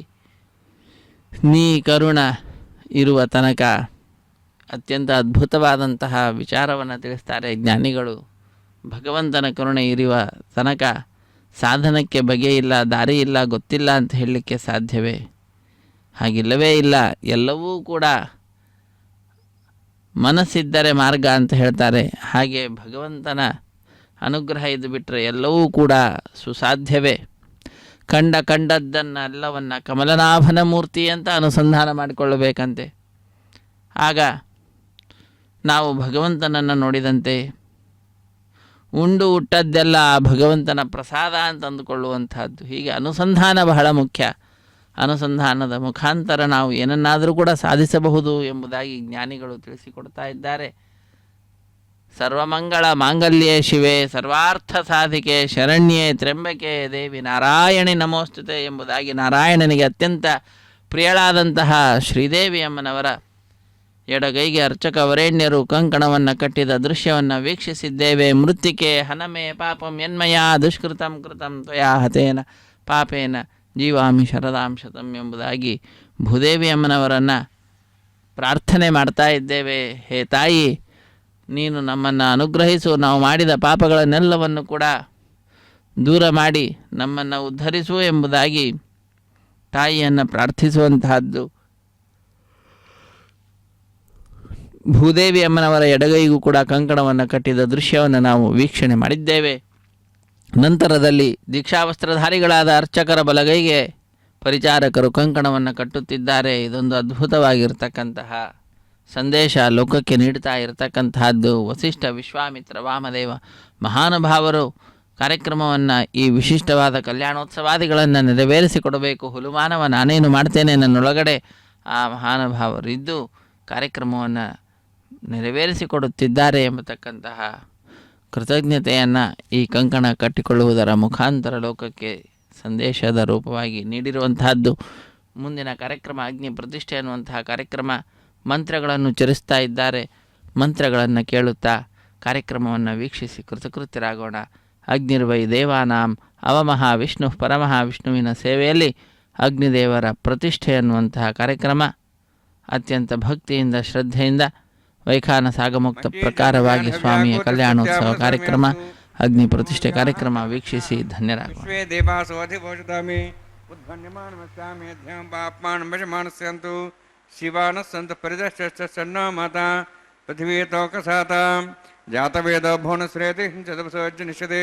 ನೀ ಕರುಣ ಇರುವ ತನಕ ಅತ್ಯಂತ ಅದ್ಭುತವಾದಂತಹ ವಿಚಾರವನ್ನು ತಿಳಿಸ್ತಾರೆ ಜ್ಞಾನಿಗಳು. ಭಗವಂತನ ಕರುಣೆ ಇರುವ ತನಕ ಸಾಧನಕ್ಕೆ ಬಗೆಯಿಲ್ಲ, ದಾರಿ ಇಲ್ಲ, ಗೊತ್ತಿಲ್ಲ ಅಂತ ಹೇಳಲಿಕ್ಕೆ ಸಾಧ್ಯವೇ? ಹಾಗಿಲ್ಲವೇ ಇಲ್ಲ. ಎಲ್ಲವೂ ಕೂಡ ಮನಸ್ಸಿದ್ದರೆ ಮಾರ್ಗ ಅಂತ ಹೇಳ್ತಾರೆ. ಹಾಗೆ ಭಗವಂತನ ಅನುಗ್ರಹ ಇದ್ದು ಬಿಟ್ಟರೆ ಎಲ್ಲವೂ ಕೂಡ ಸುಸಾಧ್ಯವೇ. ಕಂಡದ್ದನ್ನೆಲ್ಲವನ್ನು ಕಮಲನಾಭನ ಮೂರ್ತಿ ಅಂತ ಅನುಸಂಧಾನ ಮಾಡಿಕೊಳ್ಳಬೇಕಂತೆ. ಆಗ ನಾವು ಭಗವಂತನನ್ನು ನೋಡಿದಂತೆ ಉಂಡು ಹುಟ್ಟದ್ದೆಲ್ಲ ಭಗವಂತನ ಪ್ರಸಾದ ಅಂತ ಅಂದುಕೊಳ್ಳುವಂಥದ್ದು. ಹೀಗೆ ಅನುಸಂಧಾನ ಬಹಳ ಮುಖ್ಯ. ಅನುಸಂಧಾನದ ಮುಖಾಂತರ ನಾವು ಏನನ್ನಾದರೂ ಕೂಡ ಸಾಧಿಸಬಹುದು ಎಂಬುದಾಗಿ ಜ್ಞಾನಿಗಳು ತಿಳಿಸಿಕೊಡ್ತಾ ಇದ್ದಾರೆ. ಸರ್ವಮಂಗಳ ಮಾಂಗಲ್ಯೇ ಶಿವೆ ಸರ್ವಾರ್ಥ ಸಾಧಿಕೆ ಶರಣ್ಯೇ ತ್ರ್ಯಂಬಕೆ ದೇವಿ ನಾರಾಯಣಿ ನಮೋಸ್ತುತೆ ಎಂಬುದಾಗಿ ನಾರಾಯಣನಿಗೆ ಅತ್ಯಂತ ಪ್ರಿಯಳಾದಂತಹ ಶ್ರೀದೇವಿ ಅಮ್ಮನವರ ಎಡಗೈಗೆ ಅರ್ಚಕ ವರೇಣ್ಯರು ಕಂಕಣವನ್ನು ಕಟ್ಟಿದ ದೃಶ್ಯವನ್ನು ವೀಕ್ಷಿಸಿದ್ದೇವೆ. ಮೃತ್ತಿಕೆ ಹನಮೆ ಪಾಪಂ ಯನ್ಮಯ ದುಷ್ಕೃತಂ ಕೃತಂ ತ್ವಯಾ ಹತೇನ ಪಾಪೇನ ಜೀವಾಮಿ ಶರದಾಂ ಶತಂ ಎಂಬುದಾಗಿ ಭೂದೇವಿ ಅಮ್ಮನವರನ್ನು ಪ್ರಾರ್ಥನೆ ಮಾಡ್ತಾ ಇದ್ದೇವೆ. ಹೇ ತಾಯಿ, ನೀನು ನಮ್ಮನ್ನು ಅನುಗ್ರಹಿಸು, ನಾವು ಮಾಡಿದ ಪಾಪಗಳನ್ನೆಲ್ಲವನ್ನು ಕೂಡ ದೂರ ಮಾಡಿ ನಮ್ಮನ್ನು ಉದ್ಧರಿಸು ಎಂಬುದಾಗಿ ತಾಯಿಯನ್ನು ಪ್ರಾರ್ಥಿಸುವಂತಹದ್ದು. ಭೂದೇವಿ ಅಮ್ಮನವರ ಎಡಗೈಗೂ ಕೂಡ ಕಂಕಣವನ್ನು ಕಟ್ಟಿದ ದೃಶ್ಯವನ್ನು ನಾವು ವೀಕ್ಷಣೆ ಮಾಡಿದ್ದೇವೆ. ನಂತರದಲ್ಲಿ ದೀಕ್ಷಾವಸ್ತ್ರಧಾರಿಗಳಾದ ಅರ್ಚಕರ ಬಲಗೈಗೆ ಪರಿಚಾರಕರು ಕಂಕಣವನ್ನು ಕಟ್ಟುತ್ತಿದ್ದಾರೆ. ಇದೊಂದು ಅದ್ಭುತವಾಗಿರ್ತಕ್ಕಂತಹ ಸಂದೇಶ ಲೋಕಕ್ಕೆ ನೀಡ್ತಾ ಇರತಕ್ಕಂತಹದ್ದು. ವಸಿಷ್ಠ, ವಿಶ್ವಾಮಿತ್ರ, ವಾಮದೇವ ಮಹಾನುಭಾವರು ಕಾರ್ಯಕ್ರಮವನ್ನು, ಈ ವಿಶಿಷ್ಟವಾದ ಕಲ್ಯಾಣೋತ್ಸವಾದಿಗಳನ್ನು ನೆರವೇರಿಸಿಕೊಡಬೇಕು. ಹುಲುಮಾನವ ನಾನೇನು ಮಾಡ್ತೇನೆ ನನ್ನೊಳಗಡೆ ಆ ಮಹಾನುಭಾವರಿದ್ದು ಕಾರ್ಯಕ್ರಮವನ್ನು ನೆರವೇರಿಸಿಕೊಡುತ್ತಿದ್ದಾರೆ ಎಂಬತಕ್ಕಂತಹ ಕೃತಜ್ಞತೆಯನ್ನು ಈ ಕಂಕಣ ಕಟ್ಟಿಕೊಳ್ಳುವುದರ ಮುಖಾಂತರ ಲೋಕಕ್ಕೆ ಸಂದೇಶದ ರೂಪವಾಗಿ ನೀಡಿರುವಂತಹದ್ದು. ಮುಂದಿನ ಕಾರ್ಯಕ್ರಮ ಅಗ್ನಿ ಪ್ರತಿಷ್ಠೆ ಅನ್ನುವಂತಹ ಕಾರ್ಯಕ್ರಮ. ಮಂತ್ರಗಳನ್ನು ಉಚ್ಚರಿಸ್ತಾ ಇದ್ದಾರೆ. ಮಂತ್ರಗಳನ್ನು ಕೇಳುತ್ತಾ ಕಾರ್ಯಕ್ರಮವನ್ನು ವೀಕ್ಷಿಸಿ ಕೃತಕೃತ್ಯರಾಗೋಣ. ಅಗ್ನಿರ್ವೈ ದೇವಾನಾಂ ಅವಮಹಾವಿಷ್ಣು ಪರಮಹಾವಿಷ್ಣುವಿನ ಸೇವೆಯಲ್ಲಿ ಅಗ್ನಿದೇವರ ಪ್ರತಿಷ್ಠೆ ಅನ್ನುವಂತಹ ಕಾರ್ಯಕ್ರಮ ಅತ್ಯಂತ ಭಕ್ತಿಯಿಂದ ಶ್ರದ್ಧೆಯಿಂದ ವೈಖಾನ ಸಾಗಮುಕ್ತ ಪ್ರಕಾರವಾಗಿ ಸ್ವಾಮಿಯ ಕಲ್ಯಾಣೋತ್ಸವ ಕಾರ್ಯಕ್ರಮ, ಅಗ್ನಿ ಪ್ರತಿಷ್ಠೆ ಕಾರ್ಯಕ್ರಮ ವೀಕ್ಷಿಸಿ ಧನ್ಯರಾಗೋಣ. ಶಿವಾನಸ್ಸಂತ ಪರಿದಶ್ಚನ್ನ ಮಾತಾ ಪೃಥಿವೀತೋಕಸಾತ ಜಾತವೇದ ಭುವನಶ್ರೇತಿ ಚತುರ್ಸೋಜ್ಯ ನಿಷದೇ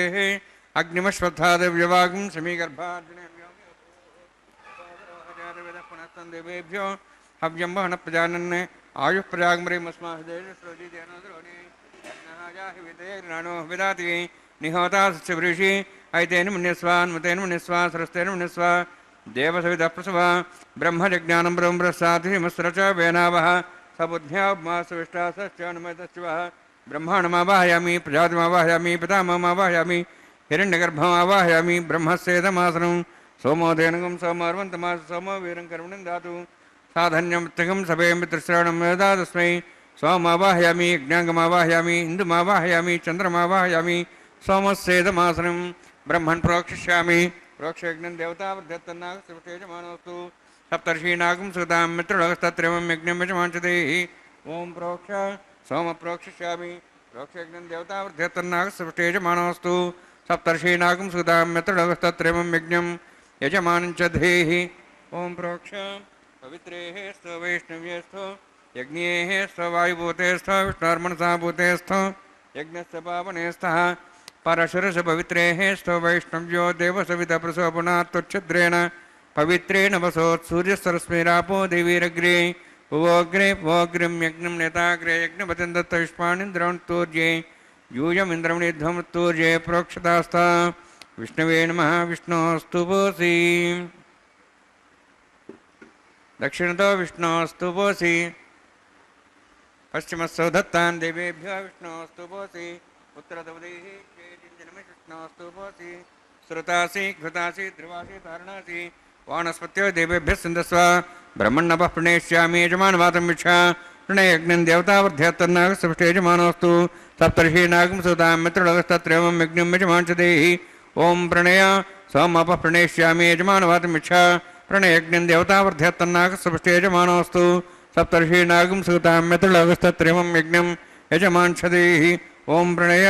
ಅಗ್ನಿಮಶ್ವತ್ಥಾದಿವ್ಯವಾಗಂ ಸಮೀಗರ್ಭಾದೇವೇಭ್ಯೋ ಹವ್ಯಂ ವಹನ ಪ್ರಜಾನನ್ನೇ ಆಯುಃ ಪ್ರಜಾಗ್ಮರಿಮಸ್ಮಾದೇಶೋ ವಿದಾತಿ ನಿಹೋತಾ ಸೃಷಿ ಐತೇನ ಮುನ್ಯಸ್ವಾನ್ ಮತೇನ ಮುನ್ಯಸ್ವಾ ಸರಸ್ತೇನ ಮುನ್ಯಸ್ವಾ ದೇವಸವಿದ ಪ್ರಸವ ಬ್ರಹ್ಮಜ್ಞಾನಂ ಬ್ರಹ್ಮಸಾಧಿ ಮಸ್ರಚ ವೇನಾವಹ सबुद्ध्यामासविष्टाश्चानुमतस्वः ब्रह्माण्डमावाहयामि प्रजातिमावाहयामि पितामहमावाहयामि हिरण्यगर्भमावाहयामि ब्रह्मस्येदमासनं सोमोदेनगं सोमर्वन्तमास सोमो वीरं कर्मणं दातु साधन्यं त्रिगं सभे मित्रश्रवणं यदा तस्मै सोमावाहयामि यज्ञाङ्गमावाहयामि इन्दुमावाहयामि चन्द्रमावाहयामि सोमस्येदमासनं ब्रह्मन् प्रोक्षिष्यामि प्रोक्षयज्ञं देवतावर्धत्तन्नागसृष्टेजमानोऽस्तु सप्तर्षीनागं सुतां मित्रलोकस्तत्रेवं यज्ञं यजमांसते ओं प्रोक्ष सोम प्रोक्षिष्यामि प्रोक्षयज्ञं देवतावर्धत्तन्नागसृष्टेजमानोऽस्तु सप्तर्षीनागं सुतां मित्रलोकस्तत्रेवं यज्ञं यजमानं च धेहि ओं प्रोक्ष पवित्रेः स्थ वैष्णव्यस्थ यज्ञेः स्थ वायुभूतेस्थ विष्णुर्मनसाभूतेस्थ यज्ञस्य पावनेस्थः परशुरस पवित्रेः स्थ वैष्णव्यो देवसवितप्रसोपनात् तुच्छद्रेण पवित्रेण वसोत् सूर्यसरस्मेरापो देवीरग्रे भुवोग्रे भोग्रिं यज्ञं नेताग्रे यज्ञपतिं दत्तविष्मानिन्द्रवन्तूर्ये यूयमिन्द्रमणिध्वमत्तूर्ये प्रोक्षतास्ता विष्णवे नमः विष्णोऽस्तु पोसि दक्षिणतो विष्णोऽस्तु पोसि पश्चिमस्सौ दत्तान् देवेभ्यो विष्णोऽस्तु पोसि उत्तरदवदैः विष्णोऽस्तु पोसि श्रुतासि घृतासि ध्रुवासि तारणासि वानस्पत्यो देवेभ्यः सिन्धस्व ब्रह्मण्णपः प्रणेष्यामि यजमानवातं वीक्षा प्रणयज्ञं देवतावर्ध्यत्तन्नागसृष्टेजमानोऽस्तु सप्तर्षीनागं सुतां मित्रलोकस्तत्रेवं यज्ञं यजमांसदेहि ओं प्रणय सोमपः प्रणेष्यामि यजमानवातं वीक्षा प्रणयज्ञं देवतावर्ध्यत्तन्नागसृष्टेजमानोऽस्तु सप्तर्षीनागं सुतां मित्रलोकस्तत्रेवं यज्ञं यजमांसदेहि ओं प्रणय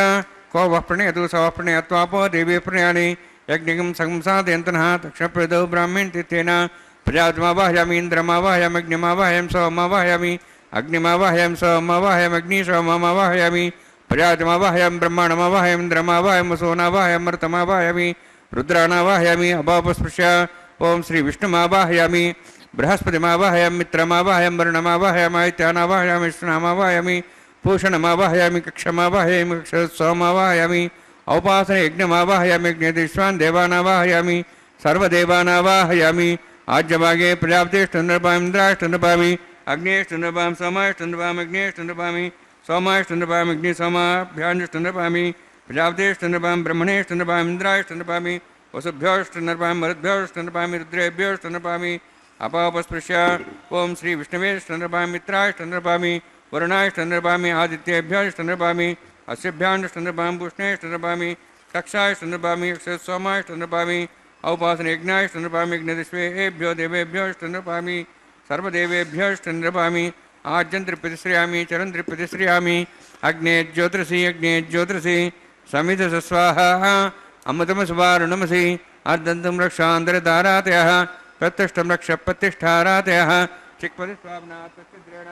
को वः प्रणयतु स वः प्रणयत्वापो देवी प्रणयानि यज्ञं संसादयन्तनः दक्षप्रदौ ब्राह्मीण तीर्थेन प्रजातिमावाहयामि इन्द्रमावाहयामि अग्निमावाहयामि सोममावाहयामि अग्निमावाहयामि सोममावाहयामि अग्नि सोममावाहयामि प्रजातिमावाहयामि ब्रह्माण्डमावाहयामि इन्द्रमावाहयामि वसोनावाहयामि मरुतमावाहयामि रुद्राणावाहयामि अभावस्पृश्य ओं श्री विष्णुमावाहयामि बृहस्पतिमावाहयामि मित्रमावाहयामि वरुणमावाहयामि आदित्यानावाहयामि विष्णुनामावाहयामि पूषणमावाहयामि कक्षमावाहयामि कक्षोत्सवमावाहयामि औपासने यज्ञमावाहयामि यज्ञेश्वान् देवानावाहयामि सर्वदेवानावाहयामि आज्यभागे प्रजापतिष्ठनृपामि इन्द्राष्टनृपामि अग्नेष्टनृपामि सोमाष्टनृपामि अग्नेष्टनृपामि सोमाष्टनृपामि अग्निसोमाभ्यान्ष्टनृपामि प्रजापतिष्ठनृपामि ब्रह्मणेष्टनृपामि इन्द्राष्टनृपामि वसुभ्योष्टनृपामि मरुद्भ्योष्टनृपामि रुद्रेभ्योष्टनृपामि अपापस्पृश्य ओं श्री विष्णवेष्टनृपामि मित्राष्टनृपामि वरुणाष्टनृपामि आदित्येभ्योष्टनृपामि अस्यभ्याण्डष्टनृपामि पूष्णेष्टनृपामि कक्षाष्टनृपामि सोमाष्टनृपामि औपासने यज्ञाष्टनृपामि यज्ञदिष्वेभ्यो देवेभ्योष्टनृपामि सर्वदेवेभ्योष्टनृपामि आज्यन्त्रिप्रतिश्रयामि चरन्त्रिप्रतिश्रयामि अग्ने ज्योतिषि समिधस्वाहा अमृतमसुवारुणमसि अर्धन्तं रक्षान्तरधारातयः प्रतिष्ठं रक्ष प्रतिष्ठारातयः चिक्पतिस्वापनात् तच्छिद्रेण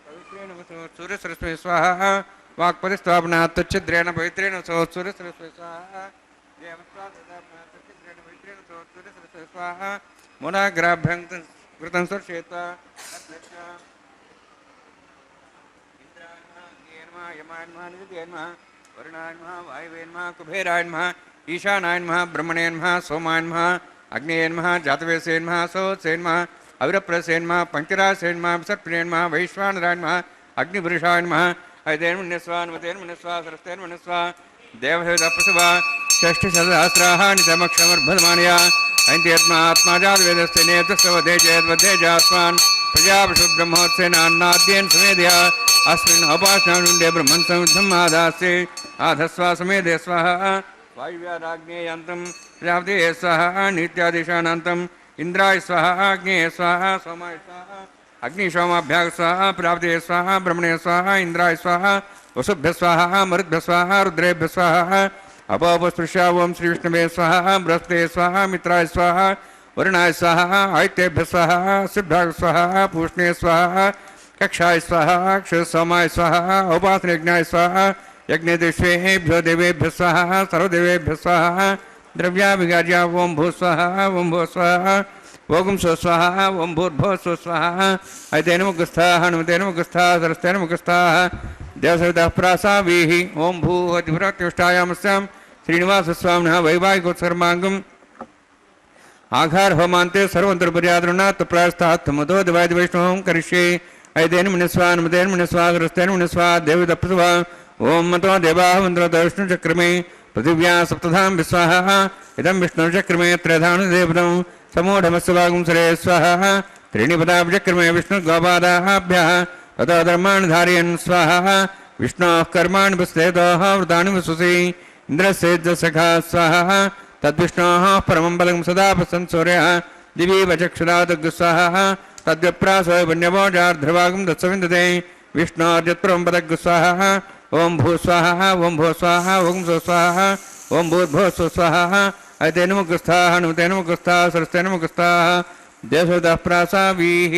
पवित्रेण वसो सूर्यसरस्वती स्वाहा वाक्पतिस्वापनात् तच्छिद्रेण पवित्रेण वसो सूर्यसरस्वती स्वाहा तच्छिद्रेण पवित्रेण वसो सूर्यसरस्वती स्वाहा मुनाग्राभ्यं कृतं स्वर्शेत्वा वरुणाय नमः वायवे नमः कुबेराय नमः ईशानाय नमः ब्रह्मणे नमः सोमाय नमः अग्नेय नमः जातवेसे नमः सोत्से नमः अविरप्रसे नमः पंचरासे नमः विसर्पिणे नमः वैश्वानराय नमः अग्निपुरुषाय नमः ऐतेन्मन्यस्वा नमतेन्मन्यस्वा सरस्तेन्मन्यस्वा देवहेदप्रसवा षष्ठिसहस्राः नितमक्षमर्भदमानया ऐन्त्यत्मा जातवेदस्ते नेतस्वधे जयद्वधे जास्वान् प्रजापशु ब्रह्मोत्सेनान्नाद्येन समेधया अस्मिन् उपासनानुण्डे ब्रह्मन् समुद्धम् आदास्ते आधस्वा समेधे स्वाहा वायुव्याराग्नेयान्तं प्रजापते स्वाहा नित्यादिशानान्तम् इंद्राय स्वाहा अग्नेय स्वाहा सोमाय स्वाहा अग्निशोमाभ्याग स्वाहा प्रजापते स्वाहा ब्रह्मणे स्वाहा इंद्राय स्वाहा वसुभ्य स्वाहा मरुद्भ्य स्वाहा रुद्रेभ्य स्वाहा अपोपस्पृश्य ओं श्री विष्णवे स्वाहा बृहस्पते स्वाहा मित्राय स्वाहा वरुणाय स्वाहा आदित्येभ्य स्वाहा सिद्धाय स्वाहा पूष्णे स्वाहा कक्षाय स्वाहा क्षोत्सोमाय स्वाहा उपासने यज्ञाय स्वाहा यज्ञेश्वेभ्यो देवेभ्य स्वाहा सर्वदेवेभ्य स्वाहा द्रव्याभिगार्या ओं भू स्वाहा ओं भू स्वाहा ओं स्व स्वाहा ओं भूर्भुवः स्व स्वाहा ऐतेन मुखस्थाः हनुमतेन मुखस्थाः सरस्तेन मुखस्थाः देवसवितः प्रासावीः ओं भूः अतिभ्रात्युष्टायामस्यां श्रीनिवासस्वामिनः वैवाहिकोत्सर्माङ्गम् आघार होमान्ते सर्वन्तर्पर्यादृणात् प्रायस्तात् मुदो दिवादिवैष्णवं करिष्ये ಐದೇನು ಮುನಿಸ್ವಾ ನಮದೇನು ಮುನಿಸ್ವಾ ಗೃಹಸ್ಥೇನು ಮುನಿಸ್ವಾ ದೇವಿದಪ್ರಸುವ ಓಂ ಮತೋ ದೇವಾಹ ಮಂತ್ರದ ವಿಷ್ಣು ಚಕ್ರಮೇ ಪೃಥಿವ್ಯಾ ಸಪ್ತಧಾಂ ವಿಸ್ವಾಹ ಇದಂ ವಿಷ್ಣು ಚಕ್ರಮೇ ತ್ರಯಧಾನು ದೇವದಂ ಸಮೂಢಮಸ್ವಾಗಂ ಸರೇ ಸ್ವಾಹ ತ್ರೀಣಿ ಪದಾಬ್ಜಕ್ರಮೇ ವಿಷ್ಣು ಗೋಪಾದಾಭ್ಯ ತಥೋ ಧರ್ಮಾಣಿ ಧಾರಯನ್ ಸ್ವಾಹ ವಿಷ್ಣು ಕರ್ಮಾಣಿ ಪುಸ್ತೇತೋಹ ವೃತಾನಿ ವಿಶ್ವಸಿ ಇಂದ್ರಸ್ಯೇಜ್ಯ ಸಖಾ ಸ್ವಾಹ ತದ್ವಿಷ್ಣೋ ಪರಮಂ ಬಲಂ ಸದಾ ಪಸನ್ ಸೂರ್ಯ ದಿವೀವ ಚಕ್ಷುರಾದಗ್ ಸ್ವಾಹ ತದ್ವಿಪ್ರಾಸೋ ಪುಣ್ಯವೋಜಾರ್ಧ್ರವಾಗಂ ದತ್ಸವಿಂದತೆ ವಿಷ್ಣೋರ್ಯತ್ಪರಂ ಪದಗ್ ಸ್ವಾಹ ಓಂ ಭೂ ಸ್ವಾಹ ಓಂ ಭೂ ಸ್ವಾಹ ಓಂ ಸೋ ಸ್ವಾಹ ಓಂ ಭೂರ್ಭೋ ಸ್ವ ಸ್ವಾಹ ಐತೇನ ಮುಖಸ್ಥಾ ಹನುಮತೇನ ಮುಖಸ್ಥಾ ಸರಸ್ತೇನ ಮುಖಸ್ಥಾ ದೇಶೋದಃ ಪ್ರಾಸಾವೀಃ.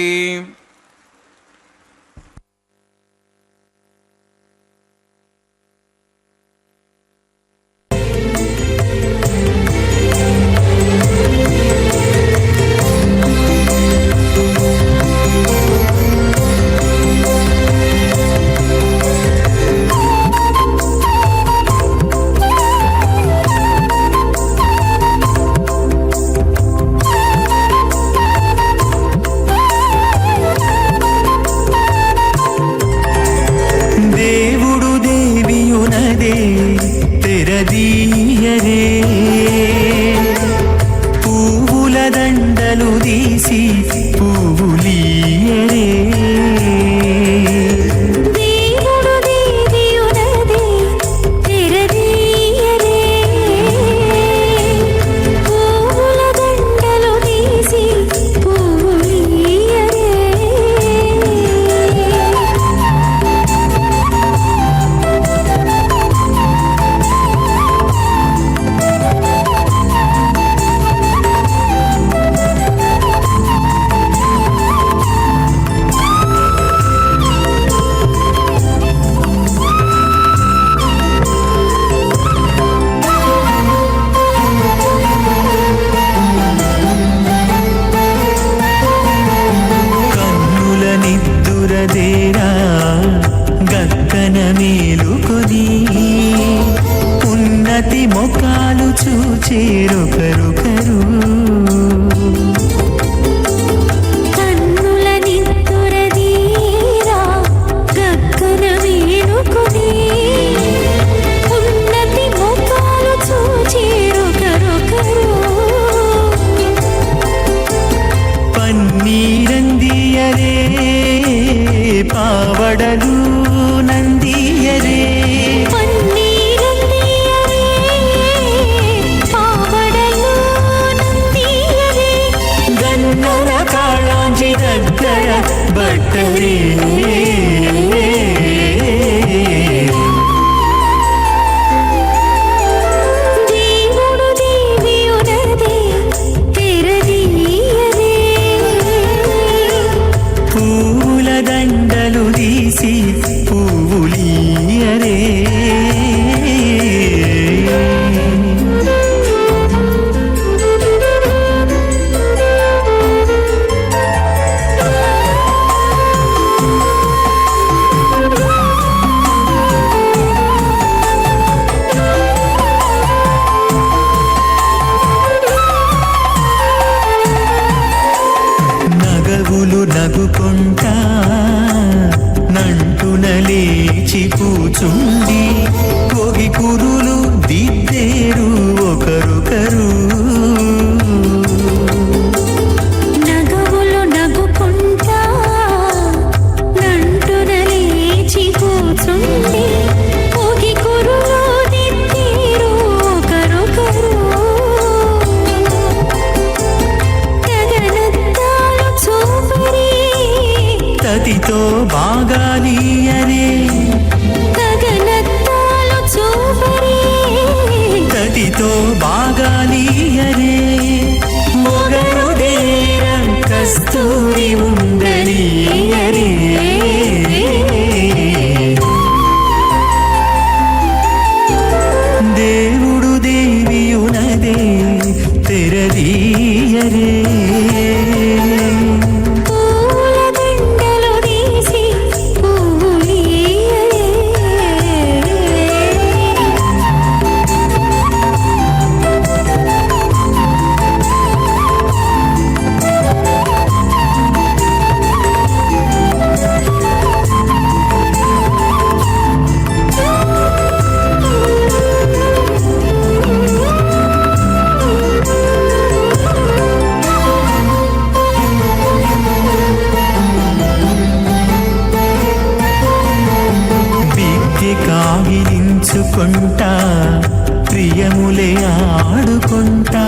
ఆడుకుంటా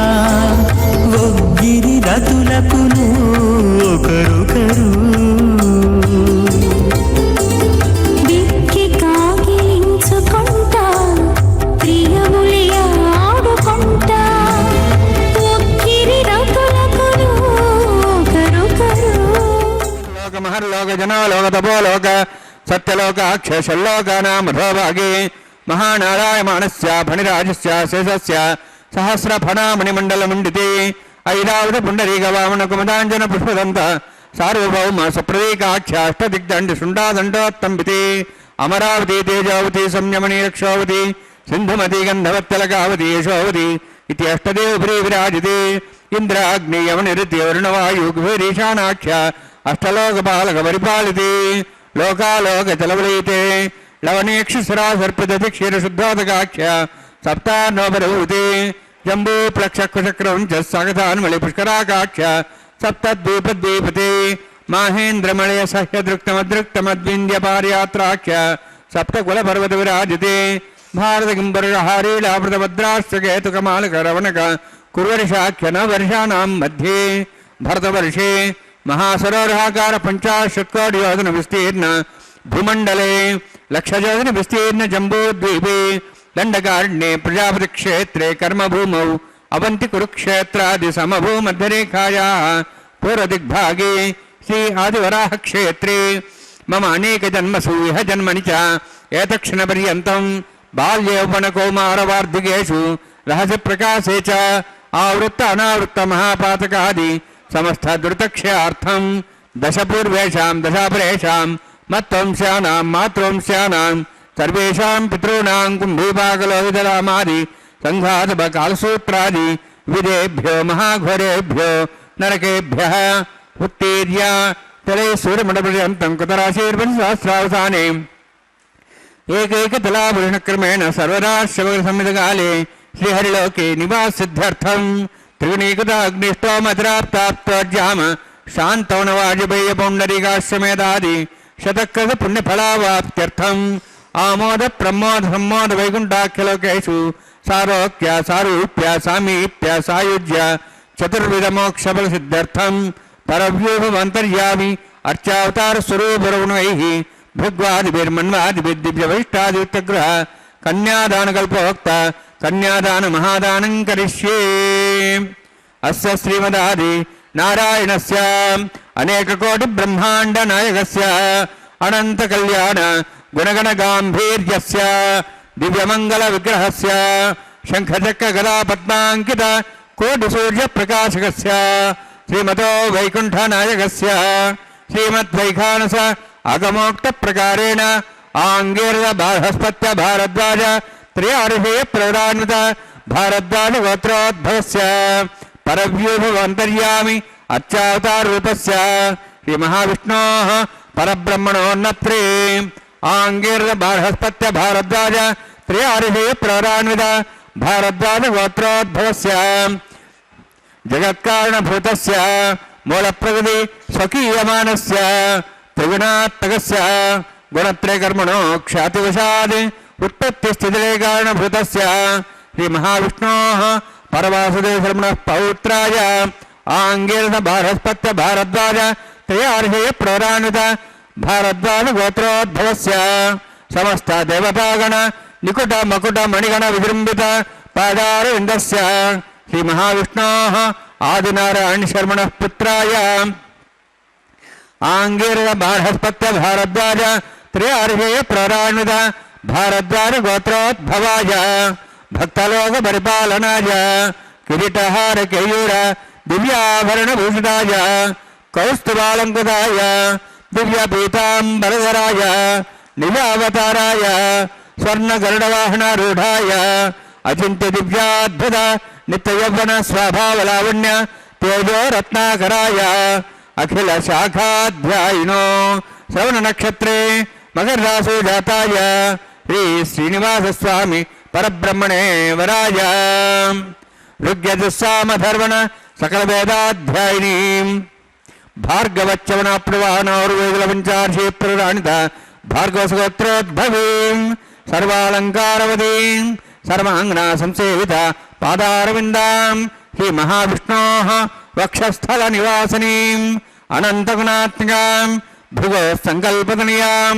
ఒగ్గిరి రతులకును ఒకరొకరు దిక్కి కాగిలించుకుంటా ప్రియములి ఆడుకుంటా ఒగ్గిరి రతులకును ఒకరొకరు లోక మహర్లోక జనో లోక తపో లోక సత్యలోక అక్షశల్లోకానామధోభాగే మహానారాయమాణస్య ఫణిరాజస్య శేషస్య సహస్రఫణామణిమండలమండితే ఐరావత పుండరీక వామన కుమదాంజన పుష్పదంత సార్వభౌమ సప్రదీకాఖ్యాష్టదిగ్దండి శుండాదండోత్తంబితే అమరావతి తేజావతి సంయమని రక్షావతి సింధుమతి గంధవత్తలకావతి యశోవతి ఇది అష్టదేవపురీ విరాజితే ఇంద్రాగ్ని యమనిరుతి వరుణవాయుగీశానాఖ్య అష్టలోకపాలక పరిపాలితే లోకాలోక చలవలైతే లవణీక్షుసరా సర్పదతి క్షీరశుద్ధోదకాఖ్య సప్తాన్నోపరభూతే జంబూ ప్లక్షకుచక్రం చ సగతాన్మళి పుష్కరాకాఖ్య సప్తద్వీపద్వీపతే మాహేంద్రమళయ సహ్యదృక్తమదృక్తమద్వింధ్యపార్యాత్రాఖ్య సప్తకులపర్వత విరాజితే భారతకింబరహారీళాభృతభద్రాశ్చకేతుకమాలక కుర్వర్షాఖ్య న వర్షాణం మధ్యే భరతవర్షే మహాసరోరహాకార పంచాశత్కోటియోజన విస్తీర్ణ భూమండలే లక్షయోజన విస్తీర్ణ జంబూద్వీపే దండకారణ్యే ప్రజాపతి క్షేత్రే కర్మభూమౌ అవంతి కురుక్షేత్రాది సమభూమధ్యరేఖాయా పూర్వదిగ్భాగే శ్రీ ఆదివరాహ క్షేత్రే మమ అనేక జన్మసు ఇహ జన్మని చ ఏతక్షణ పర్యంతం బాల్యౌపనకౌమారవార్ధికేషు రహస్య ప్రకాశే చ ఆవృత్త అనావృత్త మహాపాతకాది సమస్త దురితక్షయార్థం దశపూర్వేషాం దశాపరేషాం మత్వంశానాం మాతృవంశానాం సర్వేషాం పితॄణాం కుంభీపాకలోహితరామాది సంఘాతపకాలసూత్రాది విదేభ్యో మహాఘోరేభ్యో నరకేభ్యః ఉత్తీర్య తలే సూర్యమండపర్యంతం కృతరాశీర్వసహస్రావసానే ఏకైకతలాభూషణక్రమేణ సర్వదా శివసంహితకాలే శ్రీహరిలోకే నివాసిద్ధ్యర్థం త్రిగుణీకృతాగ్నిష్టోమతిరాప్తాప్తోజ్యామ శాంతౌనవాజపేయ పౌండరీకాశ్వమేధాది శతకృత పుణ్యఫలావాప్త్యర్థం ఆమోద ప్రమోద సంమోద వైకుంఠాఖ్యలోకేషు సారోక్య సారూప్య సామీప్య సాయుజ్య చతుర్విధ మోక్షఫల సిద్ధ్యర్థం పరవ్యూహమంతర్యామి అర్చావతార స్వరూపరవుణైః భృగ్వాదిభిర్మన్వాదిభిర్దివ్యవైష్టాదిత్యగ్రహ కన్యాదానకల్పోక్త కన్యాదాన మహాదానం కరిష్యే. అస్య శ్రీమదాది నారాయణస్య అనేక కోటి బ్రహ్మాండ నాయకస్య అనంత కళ్యాణ గుణగణ గాంభీర్యస్య దివ్యమంగళ విగ్రహస్య శంఖచక్ర గదా పద్మాంకిత కోటి సూర్య ప్రకాశకస్య శ్రీమతో వైకుంఠ నాయకస్య శ్రీమద్వైఖానస అగమోక్త ప్రకారేణ ఆంగీరద బాహస్పత్య భారద్వాజ త్రయార్హేయ ప్రవరాన్విత భారద్వాజ గోత్రోద్భవస్య పరవ్యూహమంతర్యామి అర్చావతారూపస్య శ్రీ మహావిష్ణోః పరబ్రహ్మణోన్నత్రే ఆంగీరద బాహస్పత్య భారద్వాజ త్రయార్హేయ ప్రవరాన్విత భారద్వాజ గోత్రోద్భవస్య జగత్కారణభూతస్య మూలప్రకృతి స్వకీయమానస్య త్రిగుణాత్మకస్య గుణత్రయకర్మణో ఖ్యాతివశాద్ ఉత్పత్తి స్థితిలే కారణభూతస్య శ్రీ మహావిష్ణోః పరవాసుదేవశర్మణః పౌత్రాయ ఆంగీరద బాహస్పత్య భారద్వాజ త్రయార్హేయ ప్రవరాన్విత భారద్వాజ గోత్రోద్భవస్య సమస్త దేవతాగణ నికుట మకుట మణిగణ విజృంభిత పాదారవిందస్య శ్రీ మహావిష్ణోః ఆదినారాయణ శర్మణః పుత్రాయ ఆంగీరద బాహస్పత్య భారద్వాజ త్రయార్హేయ ప్రవరాన్విత భారద్వాజ గోత్రోద్భవాయ భక్తలోక పరిపాలనాయ కిరీటహార కేయూర దివ్యాభరణ భూషితాయ కౌస్తుభాలంకృతాయ దివ్య పీతాంబరధరాయ నిజావతారాయ స్వర్ణ గరుడవాహనారూఢాయ అచింత్య దివ్యాద్భుత నిత్యయౌవన స్వభావలావణ్య తేజో రత్నాకరాయ అఖిల శాఖాధ్యాయినో శ్రవణ నక్షత్రే మకర రాశో జాతాయ శ్రీ శ్రీనివాస స్వామి పరబ్రహ్మణే వరాయ ఋగ్యజుస్సామధర్వణ సకల వేదాధ్యాయిని భార్గవచ్చవన ప్రవాహనౌర్వేదుల పంచార్షి ప్రరాణిత భార్గవసగోత్రోద్భవీం సర్వాలంకారవతీం సర్వాంగనా సంసేవిత ಪಾದಾರವಿಂದಾಂ ಹಿ ಮಹಾವಿಷ್ಣೋಃ ವಕ್ಷಸ್ಥಲನಿವಾಸಿನೀಂ ಅನಂತಗುಣಾತ್ಮಿಕಾಂ ಭೃಗೋ ಸಂಕಲ್ಪತನಯಾಂ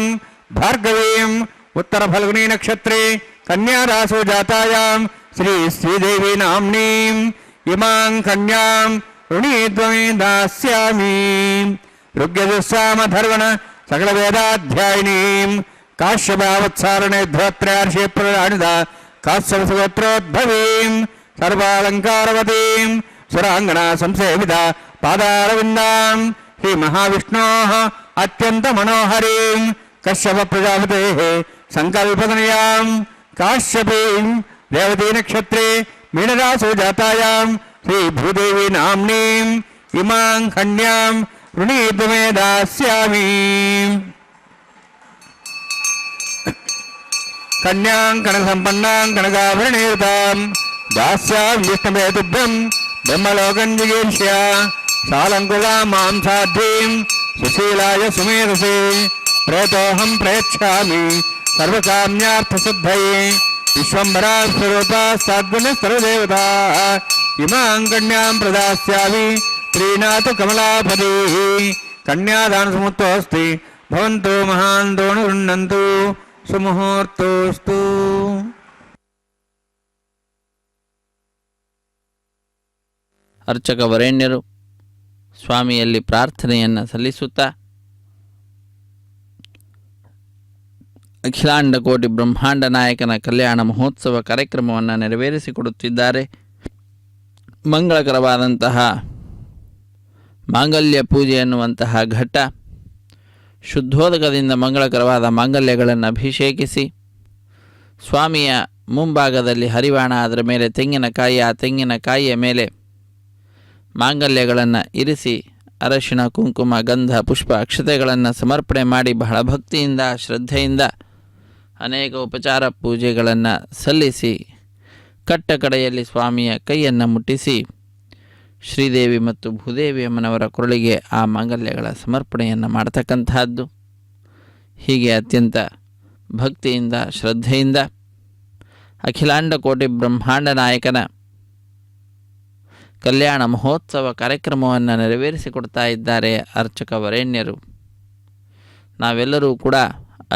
ಭಾರ್ಗವೀಂ ಉತ್ತರಫಲ್ಗುಣೀ ನಕ್ಷತ್ರೇ ಕನ್ಯಾರಾಸೋ ಜಾತಾಯಾಂ ಶ್ರೀದೇವಿ ನಾಮ್ನೀಂ ಇಮಾಂ ಕನ್ಯಾಂ ಋಣೀದ್ವಮೇ ದಾಸ್ಯಾಮಿ. ಋಗ್ಯಜಸ್ಸಾಮಧರ್ವಣ ಸಕಲವೇದಾಧ್ಯಾಯಿನೀಂ ಕಾಶ್ಯಪಾವತ್ಸಾರಣೆ ಧೋತ್ರ್ಯಾರ್ಷೇ ಪ್ರರಾಣಿತ ಕಾಶ್ಯಪಗೋತ್ರೋದ್ಭವೀಂ ಸರ್ವಾಲಂಕಾರವತೀಂ ಸುರಾಂಗಣಾ ಸಂಸೇವಿತ ಪಾದಾರವಿಂದಾಂ ಹಿ ಮಹಾವಿಷ್ಣೋಃ ಅತ್ಯಂತ ಮನೋಹರೀಂ ಕಶ್ಯಪ ಪ್ರಜಾಪತೇಃ ಸಂಕಲ್ಪತನಯಾಂ ಕಾಶ್ಯಪೀಂ ರೇವತಿ ನಕ್ಷತ್ರೇ ಮೀನರಾಸೋ ಜಾತಾಯಾಂ ಶ್ರೀ ಭೂದೇವಿ ನಾಮ್ನೀಂ ಇಮಾಂ ಕನ್ಯಾಂ ಋಣೀದ್ವಮೇ ದಾಸ್ಯಾಮಿ. ಕನ್ಯಾಂ ಕನಕಸಂಪನ್ನಾಂ ಕನಕಾಭರಣೇತಾಂ ದಾಸ್ಯಾಂ ವಿಷ್ಣವೇ ತುಭ್ಯಂ ಬ್ರಹ್ಮಲೋಕಂ ಜಿಗೀರ್ಷ್ಯ ಸಾಲಂಕುಲಾಂ ಮಾಂ ಸಾಧ್ಯೀಂ ಸುಶೀಲಾಯ ಸುಮೇಧಸೇ ಪ್ರೇತೋಹಂ ಪ್ರೇಚ್ಛಾಮಿ ಸರ್ವಕಾಮ್ಯಾರ್ಥಸಿದ್ಧಯೇ ವಿಶ್ವಂಭರಾ ಸ್ವರೂಪಾ ಸಾದ್ಗುಣ ಸರ್ವದೇವತಾ ಇಮಾಂ ಕನ್ಯಾಂ ಪ್ರದಾಸ್ಯಾಮಿ ಪ್ರೀಣಾತು ಕಮಲಾಪತಿಃ. ಕನ್ಯಾದಾನ ಸಮುತ್ತೋಸ್ತಿ ಭವಂತು ಮಹಾನ್ ದೋಣ ಗೃಹ್ಣಂತು ಸುಮುಹೂರ್ತೋಸ್ತು. ಅರ್ಚಕ ವರೇಣ್ಯರು ಸ್ವಾಮಿಯಲ್ಲಿ ಪ್ರಾರ್ಥನೆಯನ್ನು ಸಲ್ಲಿಸುತ್ತಾ ಅಖಿಲಾಂಡ ಕೋಟಿ ಬ್ರಹ್ಮಾಂಡ ನಾಯಕನ ಕಲ್ಯಾಣ ಮಹೋತ್ಸವ ಕಾರ್ಯಕ್ರಮವನ್ನು ನೆರವೇರಿಸಿಕೊಡುತ್ತಿದ್ದಾರೆ. ಮಂಗಳಕರವಾದಂತಹ ಮಾಂಗಲ್ಯ ಪೂಜೆ ಎನ್ನುವಂತಹ ಘಟ್ಟ, ಶುದ್ಧೋದಕದಿಂದ ಮಂಗಳಕರವಾದ ಮಾಂಗಲ್ಯಗಳನ್ನು ಅಭಿಷೇಕಿಸಿ ಸ್ವಾಮಿಯ ಮುಂಭಾಗದಲ್ಲಿ ಹರಿವಾಣ, ಅದರ ಮೇಲೆ ತೆಂಗಿನಕಾಯಿ, ಆ ತೆಂಗಿನಕಾಯಿಯ ಮೇಲೆ ಮಾಂಗಲ್ಯಗಳನ್ನು ಇರಿಸಿ ಅರಶಿಣ, ಕುಂಕುಮ, ಗಂಧ, ಪುಷ್ಪ, ಅಕ್ಷತೆಗಳನ್ನು ಸಮರ್ಪಣೆ ಮಾಡಿ ಬಹಳ ಭಕ್ತಿಯಿಂದ ಶ್ರದ್ಧೆಯಿಂದ ಅನೇಕ ಉಪಚಾರ ಪೂಜೆಗಳನ್ನು ಸಲ್ಲಿಸಿ ಕಟ್ಟ ಕಡೆಯಲ್ಲಿ ಸ್ವಾಮಿಯ ಕೈಯನ್ನು ಮುಟ್ಟಿಸಿ ಶ್ರೀದೇವಿ ಮತ್ತು ಭೂದೇವಿ ಅಮ್ಮನವರ ಕೊರಳಿಗೆ ಆ ಮಾಂಗಲ್ಯಗಳ ಸಮರ್ಪಣೆಯನ್ನು ಮಾಡತಕ್ಕಂತಹದ್ದು. ಹೀಗೆ ಅತ್ಯಂತ ಭಕ್ತಿಯಿಂದ ಶ್ರದ್ಧೆಯಿಂದ ಅಖಿಲಾಂಡ ಕೋಟಿ ಬ್ರಹ್ಮಾಂಡ ನಾಯಕನ ಕಲ್ಯಾಣ ಮಹೋತ್ಸವ ಕಾರ್ಯಕ್ರಮವನ್ನು ನೆರವೇರಿಸಿಕೊಡ್ತಾ ಇದ್ದಾರೆ ಅರ್ಚಕ ವರೇಣ್ಯರು. ನಾವೆಲ್ಲರೂ ಕೂಡ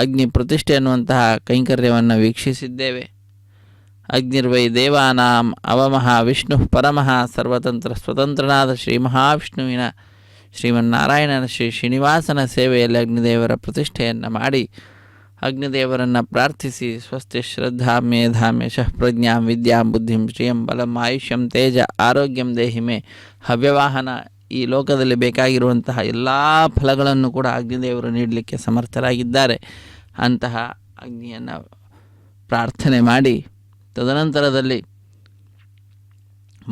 ಅಗ್ನಿ ಪ್ರತಿಷ್ಠೆ ಅನ್ನುವಂತಹ ಕೈಂಕರ್ಯವನ್ನು ವೀಕ್ಷಿಸಿದ್ದೇವೆ. ಅಗ್ನಿರ್ವೈ ದೇವಾನಾಂ ಅವಮಃ ವಿಷ್ಣು ಪರಮಃ ಸರ್ವತಂತ್ರ ಸ್ವತಂತ್ರನಾದ ಶ್ರೀ ಮಹಾವಿಷ್ಣುವಿನ ಶ್ರೀಮನ್ನಾರಾಯಣನ ಶ್ರೀನಿವಾಸನ ಸೇವೆಯಲ್ಲಿ ಅಗ್ನಿದೇವರ ಪ್ರತಿಷ್ಠೆಯನ್ನು ಮಾಡಿ ಅಗ್ನಿದೇವರನ್ನು ಪ್ರಾರ್ಥಿಸಿ ಸ್ವಸ್ತಿ ಶ್ರದ್ಧಾಂ ಮೇಧಾಂ ಯಶಃ ಪ್ರಜ್ಞಾಂ ವಿದ್ಯಾಂ ಬುದ್ಧಿಂ ಶ್ರಿಯಂ ಬಲಂ ಆಯುಷ್ಯಂ ತೇಜ ಆರೋಗ್ಯಂ ದೇಹಿಮೆ ಹವ್ಯವಾಹನ, ಈ ಲೋಕದಲ್ಲಿ ಬೇಕಾಗಿರುವಂತಹ ಎಲ್ಲ ಫಲಗಳನ್ನು ಕೂಡ ಅಗ್ನಿದೇವರು ನೀಡಲಿಕ್ಕೆ ಸಮರ್ಥರಾಗಿದ್ದಾರೆ. ಅಂತಹ ಅಗ್ನಿಯನ್ನು ಪ್ರಾರ್ಥನೆ ಮಾಡಿ ತದನಂತರದಲ್ಲಿ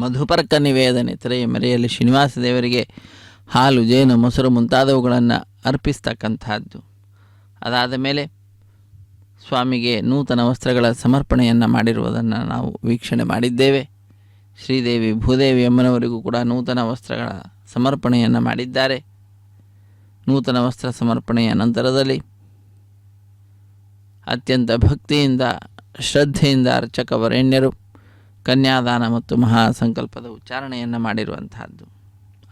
ಮಧುಪರ್ಕ ನಿವೇದನೆ ತೆರೆಯ ಮರೆಯಲ್ಲಿ ಶ್ರೀನಿವಾಸ ದೇವರಿಗೆ ಹಾಲು, ಜೇನು, ಮೊಸರು ಮುಂತಾದವುಗಳನ್ನು ಅರ್ಪಿಸ್ತಕ್ಕಂತಹದ್ದು. ಅದಾದ ಮೇಲೆ ಸ್ವಾಮಿಗೆ ನೂತನ ವಸ್ತ್ರಗಳ ಸಮರ್ಪಣೆಯನ್ನು ಮಾಡಿರುವುದನ್ನು ನಾವು ವೀಕ್ಷಣೆ ಮಾಡಿದ್ದೇವೆ. ಶ್ರೀದೇವಿ ಭೂದೇವಿ ಅಮ್ಮನವರಿಗೂ ಕೂಡ ನೂತನ ವಸ್ತ್ರಗಳ ಸಮರ್ಪಣೆಯನ್ನು ಮಾಡಿದ್ದಾರೆ. ನೂತನ ವಸ್ತ್ರ ಸಮರ್ಪಣೆಯ ನಂತರದಲ್ಲಿ ಅತ್ಯಂತ ಭಕ್ತಿಯಿಂದ ಶ್ರದ್ಧೆಯಿಂದ ಅರ್ಚಕ ವರೇಣ್ಯರು ಕನ್ಯಾದಾನ ಮತ್ತು ಮಹಾಸಂಕಲ್ಪದ ಉಚ್ಚಾರಣೆಯನ್ನು ಮಾಡಿರುವಂತಹದ್ದು.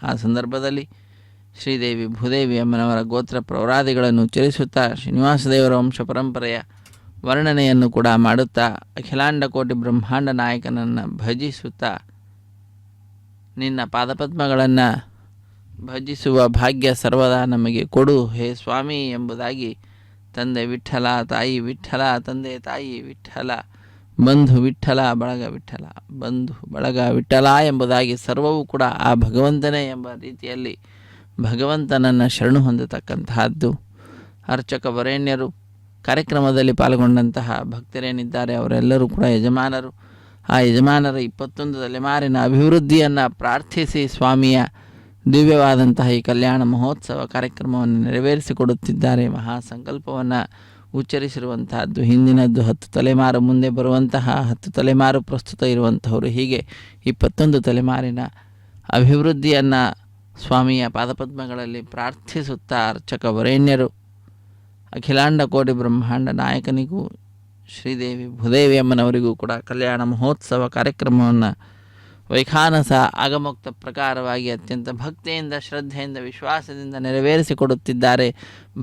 ಆ ಸಂದರ್ಭದಲ್ಲಿ ಶ್ರೀದೇವಿ ಭೂದೇವಿ ಅಮ್ಮನವರ ಗೋತ್ರ ಪ್ರೌರಾದಿಗಳನ್ನು ಉಚ್ಚರಿಸುತ್ತಾ ಶ್ರೀನಿವಾಸ ದೇವರ ವಂಶ ಪರಂಪರೆಯ ವರ್ಣನೆಯನ್ನು ಕೂಡ ಮಾಡುತ್ತಾ ಅಖಿಲಾಂಡ ಕೋಟಿ ಬ್ರಹ್ಮಾಂಡ ನಾಯಕನನ್ನು ಭಜಿಸುತ್ತಾ ನಿನ್ನ ಪಾದಪದ್ಮಗಳನ್ನು ಭಜಿಸುವ ಭಾಗ್ಯ ಸರ್ವದಾ ನಮಗೆ ಕೊಡು ಹೇ ಸ್ವಾಮಿ ಎಂಬುದಾಗಿ ತಂದೆ ವಿಠ್ಠಲ, ತಾಯಿ ವಿಠ್ಠಲ, ತಂದೆ ತಾಯಿ ವಿಠ್ಠಲ, ಬಂಧು ವಿಠ್ಠಲ, ಬಳಗ ವಿಠ್ಠಲ, ಬಂಧು ಬಳಗ ವಿಠ್ಠಲ ಎಂಬುದಾಗಿ ಸರ್ವವೂ ಕೂಡ ಆ ಭಗವಂತನೇ ಎಂಬ ರೀತಿಯಲ್ಲಿ ಭಗವಂತನನ್ನು ಶರಣು ಹೊಂದತಕ್ಕಂತಹದ್ದು. ಅರ್ಚಕ ವರೇಣ್ಯರು ಕಾರ್ಯಕ್ರಮದಲ್ಲಿ ಪಾಲ್ಗೊಂಡಂತಹ ಭಕ್ತರೇನಿದ್ದಾರೆ ಅವರೆಲ್ಲರೂ ಕೂಡ ಯಜಮಾನರು. ಆ ಯಜಮಾನರ 21 ತಲೆಮಾರಿನ ಅಭಿವೃದ್ಧಿಯನ್ನು ಪ್ರಾರ್ಥಿಸಿ ಸ್ವಾಮಿಯ ದಿವ್ಯವಾದಂತಹ ಈ ಕಲ್ಯಾಣ ಮಹೋತ್ಸವ ಕಾರ್ಯಕ್ರಮವನ್ನು ನೆರವೇರಿಸಿಕೊಡುತ್ತಿದ್ದಾರೆ. ಮಹಾಸಂಕಲ್ಪವನ್ನು ಉಚ್ಚರಿಸಿರುವಂತಹದ್ದು ಹಿಂದಿನದ್ದು 10 ತಲೆಮಾರು, ಮುಂದೆ ಬರುವಂತಹ 10 ತಲೆಮಾರು, ಪ್ರಸ್ತುತ ಇರುವಂತಹವರು, ಹೀಗೆ 21 ತಲೆಮಾರಿನ ಅಭಿವೃದ್ಧಿಯನ್ನು ಸ್ವಾಮಿಯ ಪಾದಪದ್ಮಗಳಲ್ಲಿ ಪ್ರಾರ್ಥಿಸುತ್ತಾ ಅರ್ಚಕ ವರೇಣ್ಯರು ಅಖಿಲಾಂಡ ಕೋಟಿ ಬ್ರಹ್ಮಾಂಡ ನಾಯಕನಿಗೂ ಶ್ರೀದೇವಿ ಭೂದೇವಿ ಅಮ್ಮನವರಿಗೂ ಕೂಡ ಕಲ್ಯಾಣ ಮಹೋತ್ಸವ ಕಾರ್ಯಕ್ರಮವನ್ನು ವೈಖಾನಸ ಆಗಮೋಕ್ತ ಪ್ರಕಾರವಾಗಿ ಅತ್ಯಂತ ಭಕ್ತಿಯಿಂದ, ಶ್ರದ್ಧೆಯಿಂದ, ವಿಶ್ವಾಸದಿಂದ ನೆರವೇರಿಸಿಕೊಡುತ್ತಿದ್ದಾರೆ.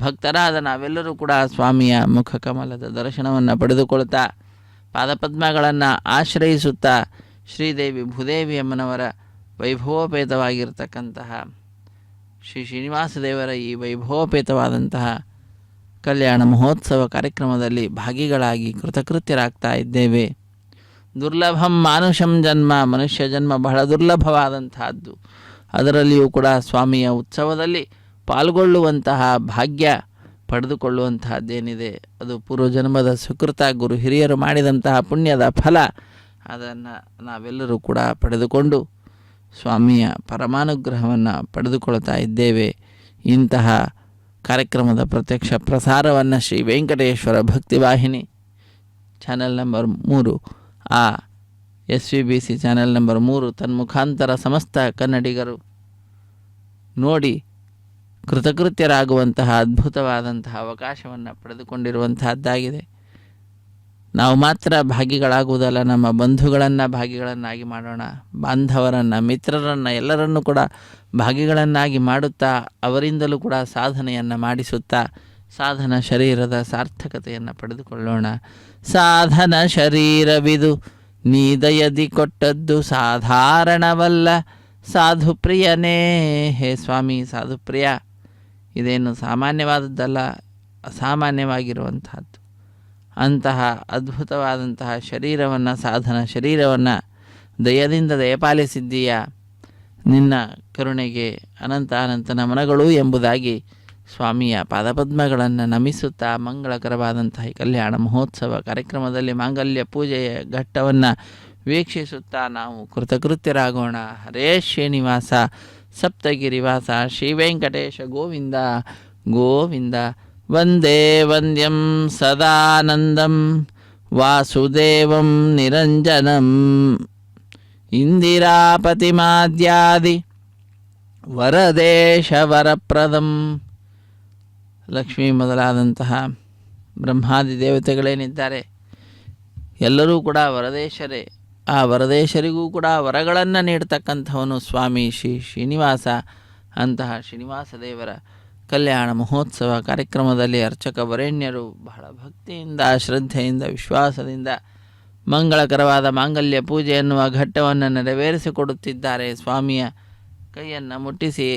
ಭಕ್ತರಾದ ನಾವೆಲ್ಲರೂ ಕೂಡ ಸ್ವಾಮಿಯ ಮುಖಕಮಲದ ದರ್ಶನವನ್ನು ಪಡೆದುಕೊಳ್ತಾ, ಪಾದಪದ್ಮಗಳನ್ನು ಆಶ್ರಯಿಸುತ್ತಾ, ಶ್ರೀದೇವಿ ಭೂದೇವಿ ಅಮ್ಮನವರ ವೈಭವೋಪೇತವಾಗಿರ್ತಕ್ಕಂತಹ ಶ್ರೀ ಶ್ರೀನಿವಾಸ ದೇವರ ಈ ವೈಭವೋಪೇತವಾದಂತಹ ಕಲ್ಯಾಣ ಮಹೋತ್ಸವ ಕಾರ್ಯಕ್ರಮದಲ್ಲಿ ಭಾಗಿಗಳಾಗಿ ಕೃತಕೃತ್ಯರಾಗ್ತಾ ಇದ್ದೇವೆ. ದುರ್ಲಭಂ ಮಾನುಷಂ ಜನ್ಮ, ಮನುಷ್ಯ ಜನ್ಮ ಬಹಳ ದುರ್ಲಭವಾದಂತಹದ್ದು. ಅದರಲ್ಲಿಯೂ ಕೂಡ ಸ್ವಾಮಿಯ ಉತ್ಸವದಲ್ಲಿ ಪಾಲ್ಗೊಳ್ಳುವಂತಹ ಭಾಗ್ಯ ಪಡೆದುಕೊಳ್ಳುವಂತಹದ್ದೇನಿದೆ ಅದು ಪೂರ್ವಜನ್ಮದ ಸುಕೃತ, ಗುರು ಹಿರಿಯರು ಮಾಡಿದಂತಹ ಪುಣ್ಯದ ಫಲ. ಅದನ್ನು ನಾವೆಲ್ಲರೂ ಕೂಡ ಪಡೆದುಕೊಂಡು ಸ್ವಾಮಿಯ ಪರಮಾನುಗ್ರಹವನ್ನು ಪಡೆದುಕೊಳ್ತಾ ಇದ್ದೇವೆ. ಇಂತಹ ಕಾರ್ಯಕ್ರಮದ ಪ್ರತ್ಯಕ್ಷ ಪ್ರಸಾರವನ್ನು ಶ್ರೀ ವೆಂಕಟೇಶ್ವರ ಭಕ್ತಿವಾಹಿನಿ ಚಾನೆಲ್ ನಂಬರ್ 3, ಆ SVBC ಚಾನೆಲ್ ನಂಬರ್ 3 ತನ್ಮುಖಾಂತರ ಸಮಸ್ತ ಕನ್ನಡಿಗರು ನೋಡಿ ಕೃತಕೃತ್ಯರಾಗುವಂತಹ ಅದ್ಭುತವಾದಂತಹ ಅವಕಾಶವನ್ನು ಪಡೆದುಕೊಂಡಿರುವಂತಹದ್ದಾಗಿದೆ. ನಾವು ಮಾತ್ರ ಭಾಗಿಗಳಾಗುವುದಲ್ಲ, ನಮ್ಮ ಬಂಧುಗಳನ್ನು ಭಾಗಿಗಳನ್ನಾಗಿ ಮಾಡೋಣ. ಬಾಂಧವರನ್ನು, ಮಿತ್ರರನ್ನು ಎಲ್ಲರನ್ನೂ ಕೂಡ ಭಾಗಿಗಳನ್ನಾಗಿ ಮಾಡುತ್ತಾ ಅವರಿಂದಲೂ ಕೂಡ ಸಾಧನೆಯನ್ನು ಮಾಡಿಸುತ್ತಾ ಸಾಧನ ಶರೀರದ ಸಾರ್ಥಕತೆಯನ್ನು ಪಡೆದುಕೊಳ್ಳೋಣ. ಸಾಧನ ಶರೀರವಿದು ನೀದಯದಿ ಕೊಟ್ಟದ್ದು ಸಾಧಾರಣವಲ್ಲ ಸಾಧುಪ್ರಿಯನೇ. ಹೇ ಸ್ವಾಮಿ ಸಾಧುಪ್ರಿಯ, ಇದೇನು ಸಾಮಾನ್ಯವಾದದ್ದಲ್ಲ, ಅಸಾಮಾನ್ಯವಾಗಿರುವಂತಹದ್ದು. ಅಂತಹ ಅದ್ಭುತವಾದಂತಹ ಶರೀರವನ್ನು, ಸಾಧನ ಶರೀರವನ್ನು ದಯದಿಂದ ದಯಪಾಲಿಸಿದ್ದೀಯ. ನಿನ್ನ ಕರುಣೆಗೆ ಅನಂತ ಅನಂತ ನಮನಗಳು ಎಂಬುದಾಗಿ ಸ್ವಾಮಿಯ ಪಾದಪದ್ಮಗಳನ್ನು ನಮಿಸುತ್ತಾ ಮಂಗಳಕರವಾದಂತಹ ಈ ಕಲ್ಯಾಣ ಮಹೋತ್ಸವ ಕಾರ್ಯಕ್ರಮದಲ್ಲಿ ಮಾಂಗಲ್ಯ ಪೂಜೆಯ ಘಟ್ಟವನ್ನು ವೀಕ್ಷಿಸುತ್ತಾ ನಾವು ಕೃತಕೃತ್ಯರಾಗೋಣ. ಹರೇ ಶ್ರೀನಿವಾಸ ಸಪ್ತಗಿರಿವಾಸ ಶ್ರೀ ವೆಂಕಟೇಶ ಗೋವಿಂದ ಗೋವಿಂದ. ವಂದೇ ವಂದ್ಯಂ ಸದಾನಂದಂ ವಾಸುದೇವಂ ನಿರಂಜನಂ ಇಂದಿರಾಪತಿಮಾದ್ಯಾದಿ ವರದೇಶ ವರಪ್ರದಂ. ಲಕ್ಷ್ಮೀ ಮೊದಲಾದಂತಹ ಬ್ರಹ್ಮಾದಿ ದೇವತೆಗಳೇನಿದ್ದಾರೆ ಎಲ್ಲರೂ ಕೂಡ ವರದೇಶರೇ. ಆ ವರದೇಶರಿಗೂ ಕೂಡ ವರಗಳನ್ನು ನೀಡ್ತಕ್ಕಂಥವನು ಸ್ವಾಮಿ ಶ್ರೀ ಶ್ರೀನಿವಾಸ. ಅಂತಹ ಶ್ರೀನಿವಾಸ ದೇವರ ಕಲ್ಯಾಣ ಮಹೋತ್ಸವ ಕಾರ್ಯಕ್ರಮದಲ್ಲಿ ಅರ್ಚಕ ವರೇಣ್ಯರು ಬಹಳ ಭಕ್ತಿಯಿಂದ, ಶ್ರದ್ಧೆಯಿಂದ, ವಿಶ್ವಾಸದಿಂದ ಮಂಗಳಕರವಾದ ಮಾಂಗಲ್ಯ ಪೂಜೆ ಎನ್ನುವ ಘಟ್ಟವನ್ನು ನೆರವೇರಿಸಿಕೊಡುತ್ತಿದ್ದಾರೆ. ಸ್ವಾಮಿಯ ಕೈಯನ್ನು ಮುಟ್ಟಿಸಿ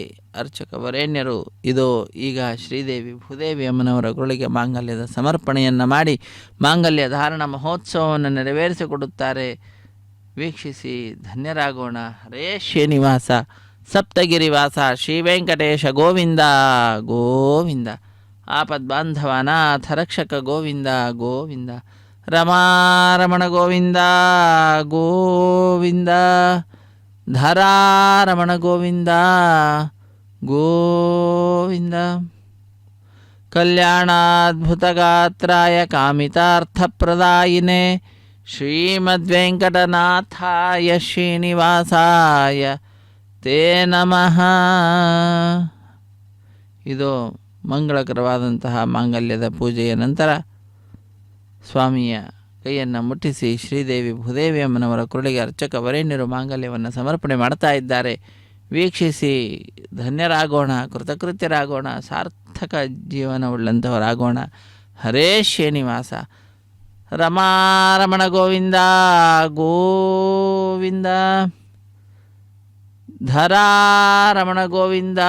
ಅರ್ಚಕ ವರೇಣ್ಯರು ಇದೋ ಈಗ ಶ್ರೀದೇವಿ ಭೂದೇವಿ ಅಮ್ಮನವರ ಗುರುಳಿಗೆ ಮಾಂಗಲ್ಯದ ಸಮರ್ಪಣೆಯನ್ನು ಮಾಡಿ ಮಾಂಗಲ್ಯ ಧಾರಣ ಮಹೋತ್ಸವವನ್ನು ನೆರವೇರಿಸಿಕೊಡುತ್ತಾರೆ. ವೀಕ್ಷಿಸಿ ಧನ್ಯರಾಗೋಣ. ಹರೇ ಶ್ರೀನಿವಾಸ ಸಪ್ತಗಿರಿವಾಸ ಶ್ರೀ ವೆಂಕಟೇಶ ಗೋವಿಂದ ಗೋವಿಂದ. ಆಪದ್ಬಾಂಧವ ಅನಾಥ ರಕ್ಷಕ ಗೋವಿಂದ ಗೋವಿಂದ. ರಮಾರಮಣ ಗೋವಿಂದ ಗೋವಿಂದ. ಧರಾರಮಣ ಗೋವಿಂದ ಗೋವಿಂದ. ಕಲ್ಯಾಣಾದ್ಭುತಗಾತ್ರಾಯ ಕಾಮಿತಾರ್ಥಪ್ರದಾಯಿನೇ ಶ್ರೀಮದ್ವೆಂಕಟನಾಥಾಯ ಶ್ರೀನಿವಾಸಾಯ ತೇ ನಮಃ. ಇದು ಮಂಗಳಕರವಾದಂತಹ ಮಾಂಗಲ್ಯದ ಪೂಜೆಯ ನಂತರ ಸ್ವಾಮಿಯ ಕೈಯನ್ನು ಮುಟ್ಟಿಸಿ ಶ್ರೀದೇವಿ ಭೂದೇವಿ ಅಮ್ಮನವರ ಕುರುಳಿಗೆ ಅರ್ಚಕ ವರೇಣ್ಯರು ಮಾಂಗಲ್ಯವನ್ನು ಸಮರ್ಪಣೆ ಮಾಡ್ತಾ ಇದ್ದಾರೆ. ವೀಕ್ಷಿಸಿ ಧನ್ಯರಾಗೋಣ, ಕೃತಕೃತ್ಯರಾಗೋಣ, ಸಾರ್ಥಕ ಜೀವನವುಳ್ಳಂಥವರಾಗೋಣ. ಹರೇ ಶ್ರೀನಿವಾಸ. ರಮಾರಮಣ ಗೋವಿಂದ ಗೋವಿಂದ. ಧರಾರಮಣ ಗೋವಿಂದ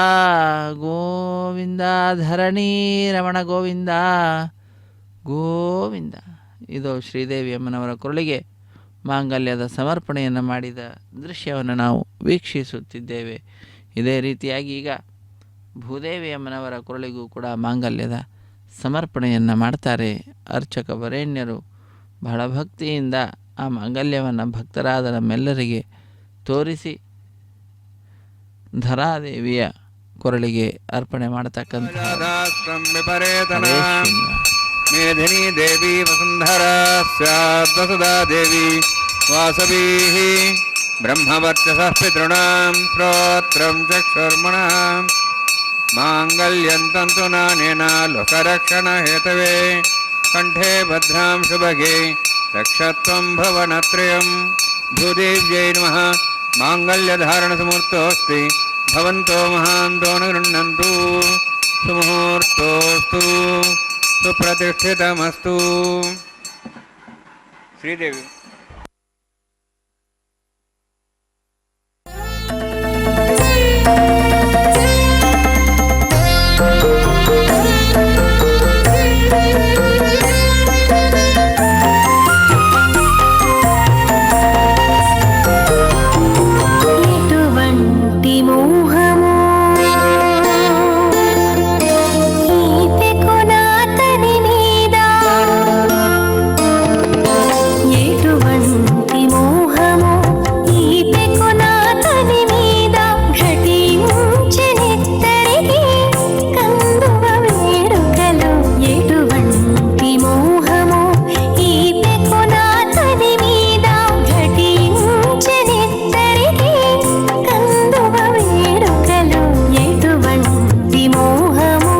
ಗೋವಿಂದ. ಧರಣಿ ರಮಣ ಗೋವಿಂದ ಗೋವಿಂದ. ಇದು ಶ್ರೀದೇವಿ ಅಮ್ಮನವರ ಕುರುಳಿಗೆ ಮಾಂಗಲ್ಯದ ಸಮರ್ಪಣೆಯನ್ನು ಮಾಡಿದ ದೃಶ್ಯವನ್ನು ನಾವು ವೀಕ್ಷಿಸುತ್ತಿದ್ದೇವೆ. ಇದೇ ರೀತಿಯಾಗಿ ಈಗ ಭೂದೇವಿ ಅಮ್ಮನವರ ಕುರುಳಿಗೂ ಕೂಡ ಮಾಂಗಲ್ಯದ ಸಮರ್ಪಣೆಯನ್ನು ಮಾಡ್ತಾರೆ ಅರ್ಚಕ ವರೇಣ್ಯರು. ಬಹಳ ಭಕ್ತಿಯಿಂದ ಆ ಮಾಂಗಲ್ಯವನ್ನು ಭಕ್ತರಾದ ನಮ್ಮೆಲ್ಲರಿಗೆ ತೋರಿಸಿ ಧರಾದೇವಿಯ ಕೊರಳಿಗೆ ಅರ್ಪಣೆ ಮಾಡತಕ್ಕಂಥ ಮೇಧಿನಿ ದೇವಿ ವಸುಂಧರಾ ಸ್ಯಾದ್ವಸುಧಾ ದೇವಿ ವಾಸವೀ ಬ್ರಹ್ಮವರ್ಚಸಃ ಪಿತॄಣಾಂ ಶ್ರೋತ್ರಂ ಚಕ್ಷುರ್ಮಣಃ ಮಾಂಗಲ್ಯಂ ತಂತು ನಾನೇನ ಲೋಕರಕ್ಷಣ ಹೇತವೇ కంఠే భద్రాం శుభగే రక్షత్వం భవనత్రయం భూదేవ్యై నమః మాంగళ్యధారణసమూర్తోऽस्ति భవంతో మహాంతో న గృహ్ణन्तు సుముహూర్తోస్తు సుప్రతిష్ఠితమస్తు. శ్రీదేవి ఎటువంటి మోహము ఈపెకునాతని మీద, ఎటువంటి మోహము ఈపెకునాతని మీద, ఘటించెనెత్తరికి కందువ వేడుకలు. ఎటువంటి మోహము ఈపెకునాతని మీద, ఘటించెనెత్తరికి కందువ వేడుకలు. ఎటువంటి మోహము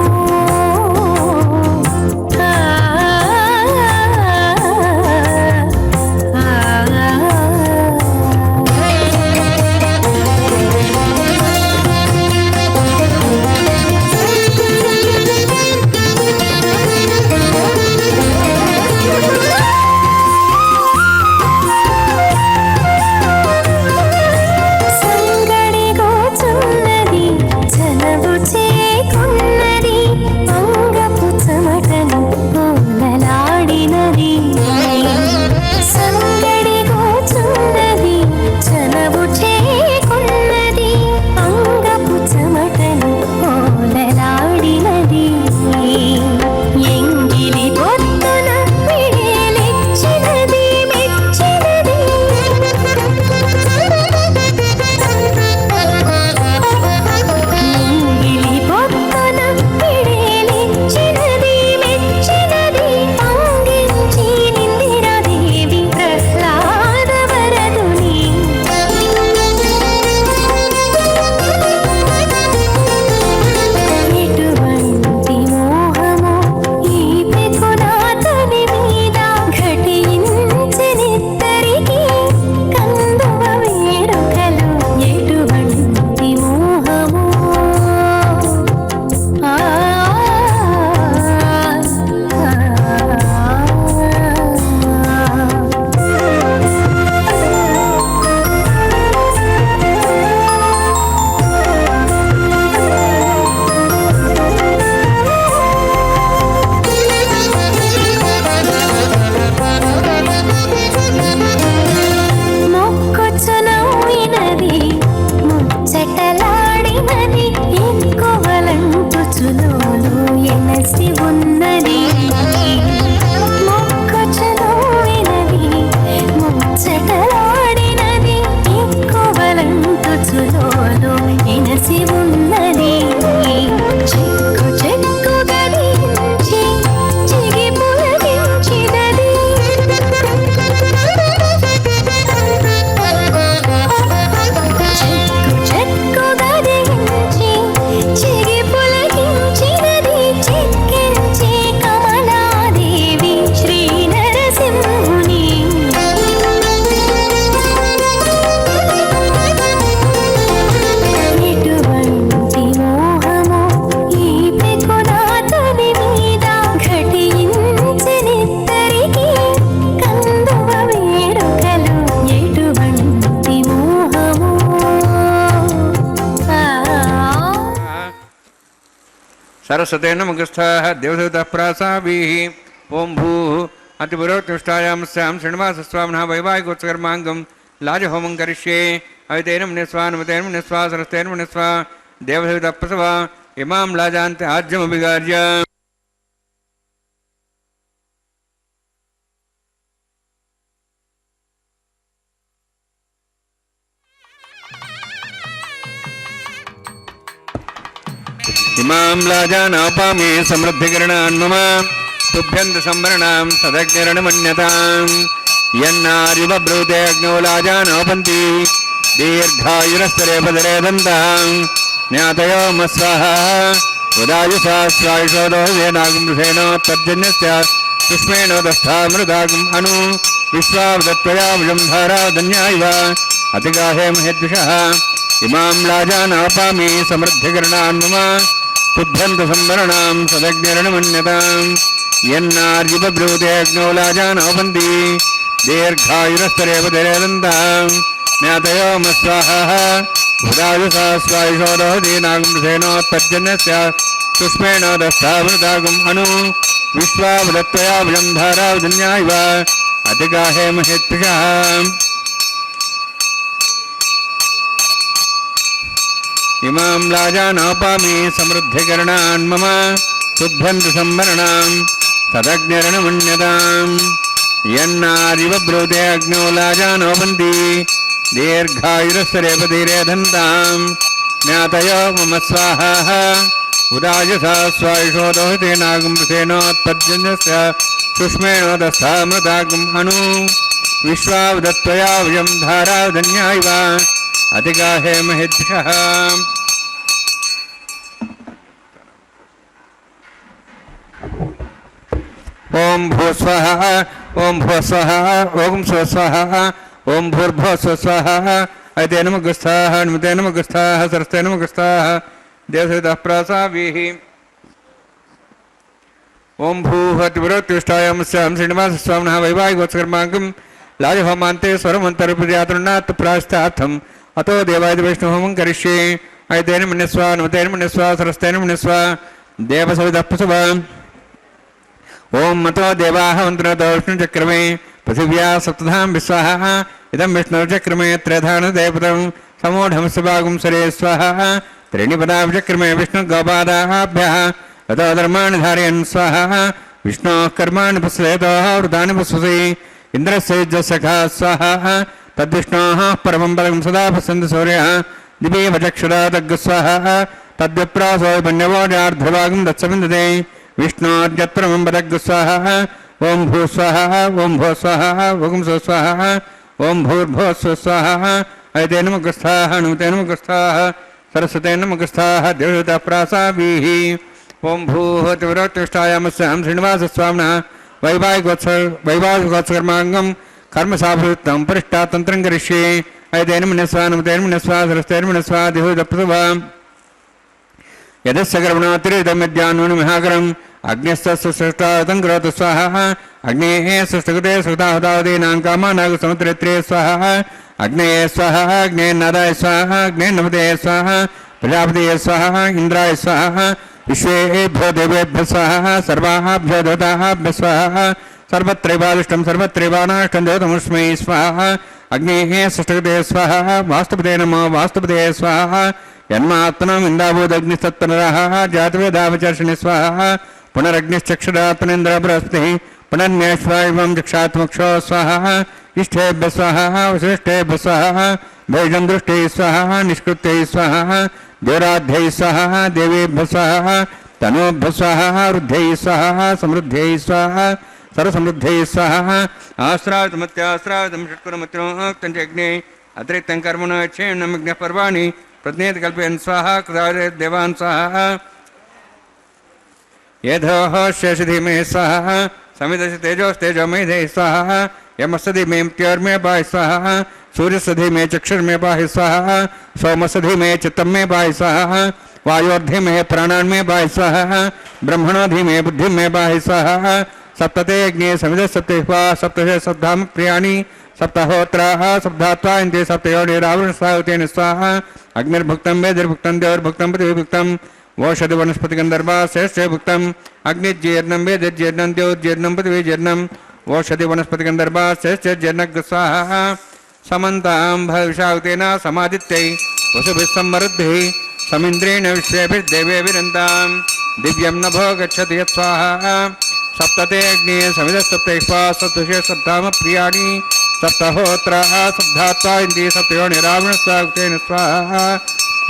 సంగడిగోచున్నది జనము చేకున్నది, అంగపు చెమటను పూలలాడినది. సంగడిగోచున్నది జనము చేకున్నది, అంగపు చెమటను పూలలాడినది. ఎంగిలి పొత్తున విడేలిచ్చినది మెచ్చినది. ఎంగిలి పొత్తున విడేలిచ్చినది మెచ్చినది. అందించి నిందిరాదేవి ప్రహ్లాద వరదుని. ఎటువంటి మోహము ఈపెకునాతని మీద, ఘటించెనెత్తరికి కందువ వేడుకలు. ఎటువంటి మోహము మొక్కుచునౌయినది ముచ్చటలాడినది, ఎక్కువలంటుచులోను ఎనసి ఉన్నది. మొక్కుచునౌయినది ముచ్చటలాడినది, ఎక్కువలంటుచులోను ఎనసి ఉన్నది. చెక్కు చెక్కు గదించి చిగి పులగించినది. చెక్కు చెక్కు గదించి చిగి పులగించినది, చెక్కించి కమలాదేవి శ్రీ నరసింహుని. ఎటువంటి మోహము ఈపెకునాతని మీద, ఘటించెనెత్తరికి కందువ వేడుకలు. ఎటువంటి మోహము సరస్వతేన ముఖస్థాః దేవదూతః ప్రాసాభిః. ఓం భూః అతిపురోత్కృష్టాయాం స్యాం శ్రీనివాసస్వామినः వైవాహికోత్సకర్మాంగం లాజహోమం కరిష్యే. అవితేన మునిస్వా నమతేన మునిస్వా సరస్తేన మునిస్వా దేవదూతః ప్రసవ ఇమాం లాజాంతి ఆజ్యమభిగార్య. ఇమాం లాజానాపామే సమృద్ధికరణాన్ మమ తుభ్యంత సంవరణాం సదగ్నిరణమన్యతాం. యన్నారివ బ్రూతే అగ్నో లాజానోపంతి దీర్ఘాయురస్తరే పదరే దంతాం. జ్ఞాతయో మస్వాహ ఉదాయుషా స్వాయుషోదో వేనాగం వృషేణో తర్జన్యస్య सुष्मेणोदस्थामृदागम् अनु विश्वावदत्वया विजं धाराधन्यायव अतिगाहे महेद्विषः इमां लाजानापामि समृद्धिकरणान् मम तुभ्यन्त संवरणां सदग्निरणमन्यताम् यन्नार्युपब्रूते अग्नौ लाजानोपन्ति दीर्घायुरस्तरेव दरेदन्ताम् ज्ञातयो मस्वाहः भुदायुषा स्वायुषोदोहति नागमृसेनोत्पद्यन्यस्य सुष्मेणोदस्थामृतागम् अनु विश्वावदत्वया विजं धारावधन्यायव अतिगाहे महेत्विषः इमां लाजानोपामि समृद्धिकरणान् मम तुभ्यन्त संवरणां तदग्निरणमन्यताम् यन्नारिव ब्रूते अग्नौ लाजानोपन्ति दीर्घायुरस्तरेपतिरेधन्ताम् ज्ञातयो मम स्वाहाः उदायसा स्वायुषो दोहिते नागमृसेनोत्पद्यन्यस्य सुष्मेणोदस्थामृतागम् अनु विश्वावदत्वया विजं धाराधन्यायव अतिगाहे महेद्भ्यः ओम भूस्वः ओम भूस्वः ओम स्वस्वः ओम भूर्भुवस्वः ऐते नमः गुस्थाः नमते नमः गुस्थाः सरस्ते नमः गुस्थाः देवसवितः प्रासाभिः ओम भूहतिवरोत्तिष्ठायामस्यां श्रीनिवासस्वामिनः वैवाहिकोत्सकर्माङ्गं लाजहोमान्ते स्वरमन्तर्पयातृणात् प्राश्चार्थम् अतो देवाय वैष्णवहोमं करिष्ये ऐतेन मन्यस्वा नमतेन मन्यस्वा सरस्तेन मन्यस्वा देवसवितः प्रसवा ओम मतो देवाः मन्त्रतो विष्णुचक्रमे पृथिव्या सप्तधां विश्वाः इदं विष्णुचक्रमे त्रेधानदेवतं समूढं सभागुं सरे स्वाहा त्रीणि पदाभिचक्रमे विष्णुगोपादाभ्यः ततो धर्माणि धारयन् स्वाहा विष्णोः कर्माणि पश्येतोः वृतानि पश्यसि इन्द्रस्य युज्यसखा स्वाहा तद्विष्णोः परमं पदं सदा पश्यन्ति सूर्यः दिवीव चक्षुरादग्स्वाहा तद्विप्रासो पण्यवोजार्धभागं दत्सविन्दते विष्णोर्यत्परमं पदग्स्वाहा ओम भूस्वाहा ओम भूस्वाहा ओम स्वस्वाहा ओम भूर्भुवस्वाहा ऐते नमः गुस्थाः नमते नमः गुस्थाः सरस्वते नमः गुस्थाः देवता प्रासाभिः ओम भूहतिवरोत्तिष्ठायामस्यां श्रीनिवासस्वामिनः वैवाहिकोत्सकर्माङ्गं कर्मसाफलयुक्तं परिष्टातन्त्रं करिष्ये ऐते नमः नमते नमः सरस्वते नमः देवता यदस्य कर्मणोत्तरीतमिद्यान्वनुमिहाकरम् अग्निस्तस्य सृष्टातं करोतु स्वाहा अग्नेः सृष्टकृते सृताहुतादीनां कामानागसमुद्रेत्रे स्वाहा अग्नेये स्वाहा अग्नेन्नादाय स्वाहा अग्नेन्नमते स्वाहा प्रजापतये स्वाहा इन्द्राय स्वाहा विश्वेभ्यो देवेभ्यः स्वाहा सर्वाभ्यो देवताभ्यः स्वाहा सर्वत्रैवादिष्टं सर्वत्रैवानाष्टं देवतमस्मै स्वाहा अग्नेः सृष्टकृते स्वाहा वास्तुपते नमो वास्तुपते स्वाहा यन्मात्मनम् इन्दाभूदग्निस्तत्पुनरः जातवेदावचर्षणि स्वाहा पुनरग्निश्चक्षुरात्मनेन्द्र बृहस्पतिः पुनर्न्यश्वायं चक्षात्मक्षो स्वाहा इष्टेभ्यः स्वाहा वसिष्ठेभ्यः स्वाहा भैजं दृष्टैः स्वाहा निष्कृत्यैः स्वाहा देवराध्यैः स्वाहा देवीभ्यः स्वाहा तनूभ्यः स्वाहा वृद्ध्यैः स्वाहा समृद्ध्यैः स्वाहा सर्वसमृद्ध्यैः स्वाहा आश्रावितमत्याश्रावितं षट्कुरमत्योक्तं च अग्ने अतिरिक्तं कर्मणो क्षेणमग्नः पर्वाणि प्रज्ञेत कल्पयन् स्वाहा कृतारे देवान् स्वाहा येधोः शेषधीमे स्वाहा समिदस्य तेजोस्तेजोमेधे स्वाहा यमस्सधीमे मृत्योर्मे पाहि स्वाहा सूर्यस्सधीमे चक्षुर्मे पाहि स्वाहा सोमस्सधीमे चित्तं मे पाहि स्वाहा वायोर्धीमे प्राणान् मे पाहि स्वाहा ब्रह्मणोधीमे बुद्धिं मे पाहि स्वाहा सप्तते अग्ने समिदस्सप्तैः सप्तशे सप्ताम प्रियाणि सप्तहोत्राः सप्तात्वा इन्द्रे सप्तयोनिरावृणस्वाहुतेन स्वाहा अग्निर्भुक्तं वेदिर्भुक्तं देवर्भुक्तं पृथिवीभुक्तं वोषधिवनस्पतिगन्धर्वा श्रेष्ठे भुक्तम् अग्निजीर्णं वेदिर्जीर्णं देवोज्जीर्णं पृथिवीजीर्णं वोषधिवनस्पतिगन्धर्वा श्रेष्ठे जीर्णग् स्वाहा समन्तां भविषाहुतेन समादित्यै वसुभिः संवरुद्भिः समिन्द्रेण विश्वेभिर्देवेभिरन्तां दिव्यं नभो गच्छति यत् स्वाहा सप्तते अग्ने समिदस्सप्तैः सप्तशे सप्ताम प्रियाणि सप्तहोत्राः सप्तात्वा इन्द्रिय सप्तयोनिरावृणस्वाहुतेन स्वाहा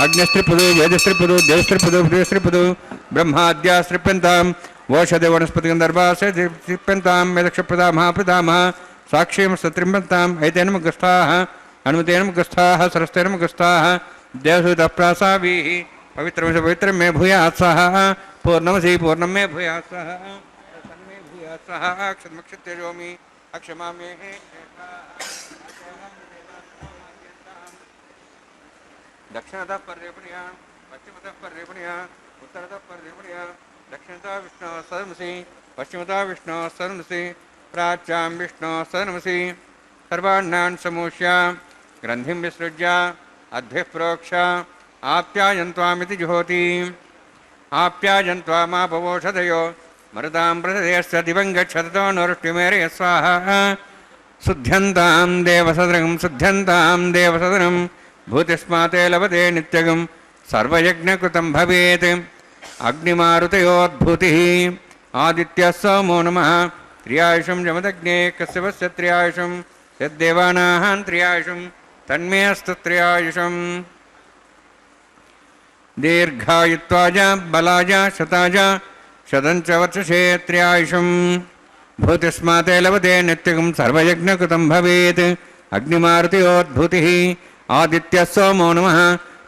अग्निस्त्रिपदु वेदस्त्रिपदु देवस्त्रिपदु पृथिवीस्त्रिपदु ब्रह्माद्यास्त्रिप्यन्तां वोषधे वनस्पतिगन्धर्वास्त्रिप्यन्तां मेदक्षप्रदा महाप्रदामः साक्षीं सत्रिप्यन्ताम् ऐते नमः गुस्थाः हनुमते नमः गुस्थाः सरस्ते नमः गुस्थाः देवसुतः प्रासाभिः पवित्रं मे भूयात् स्वाहा पूर्णमसि पूर्णं मे भूयात् स्वाहा ಸ್ವಹ ಕ್ಷಮಕ್ಷತ್ಯಜೋಮಿ ಅಕ್ಷಮಾಮೇ दक्षिणतः पर्यपणिय पश्चिमतः पर्यपणिय उत्तरतः पर्यपणिय दक्षिणतः विष्णु सदनमसि पश्चिमतः विष्णु सदनमसि प्राच्यां विष्णु सदनमसि सर्वाण्णान् समूष्य ग्रन्थिं विसृज्य अद्भिः प्रोक्ष आप्यायन्त्वामिति जुहोति आप्यायन्त्वामापवोषधयो मरुतां प्रसदयश्च दिवं गच्छतो नरुष्टिमेरय स्वाहा शुद्ध्यन्तां देवसदनं भूतिस्माते लभते नित्यगं सर्वयज्ञकृतं भवेत् अग्निमारुतयोद्भूतिः आदित्यः सोमो नमः त्र्यायुषं जमदग्ने कश्यपस्य त्र्यायुषं यद्देवानां त्र्यायुषं तन्मे अस्तु त्र्यायुषम् दीर्घायुत्वाय बलाय शताय शतञ्च वर्षसे त्र्यायुषं भूतिस्माते लभते नित्यगं सर्वयज्ञकृतं भवेत् अग्निमारुतयोद्भूतिः आदित्यः सोमो नमः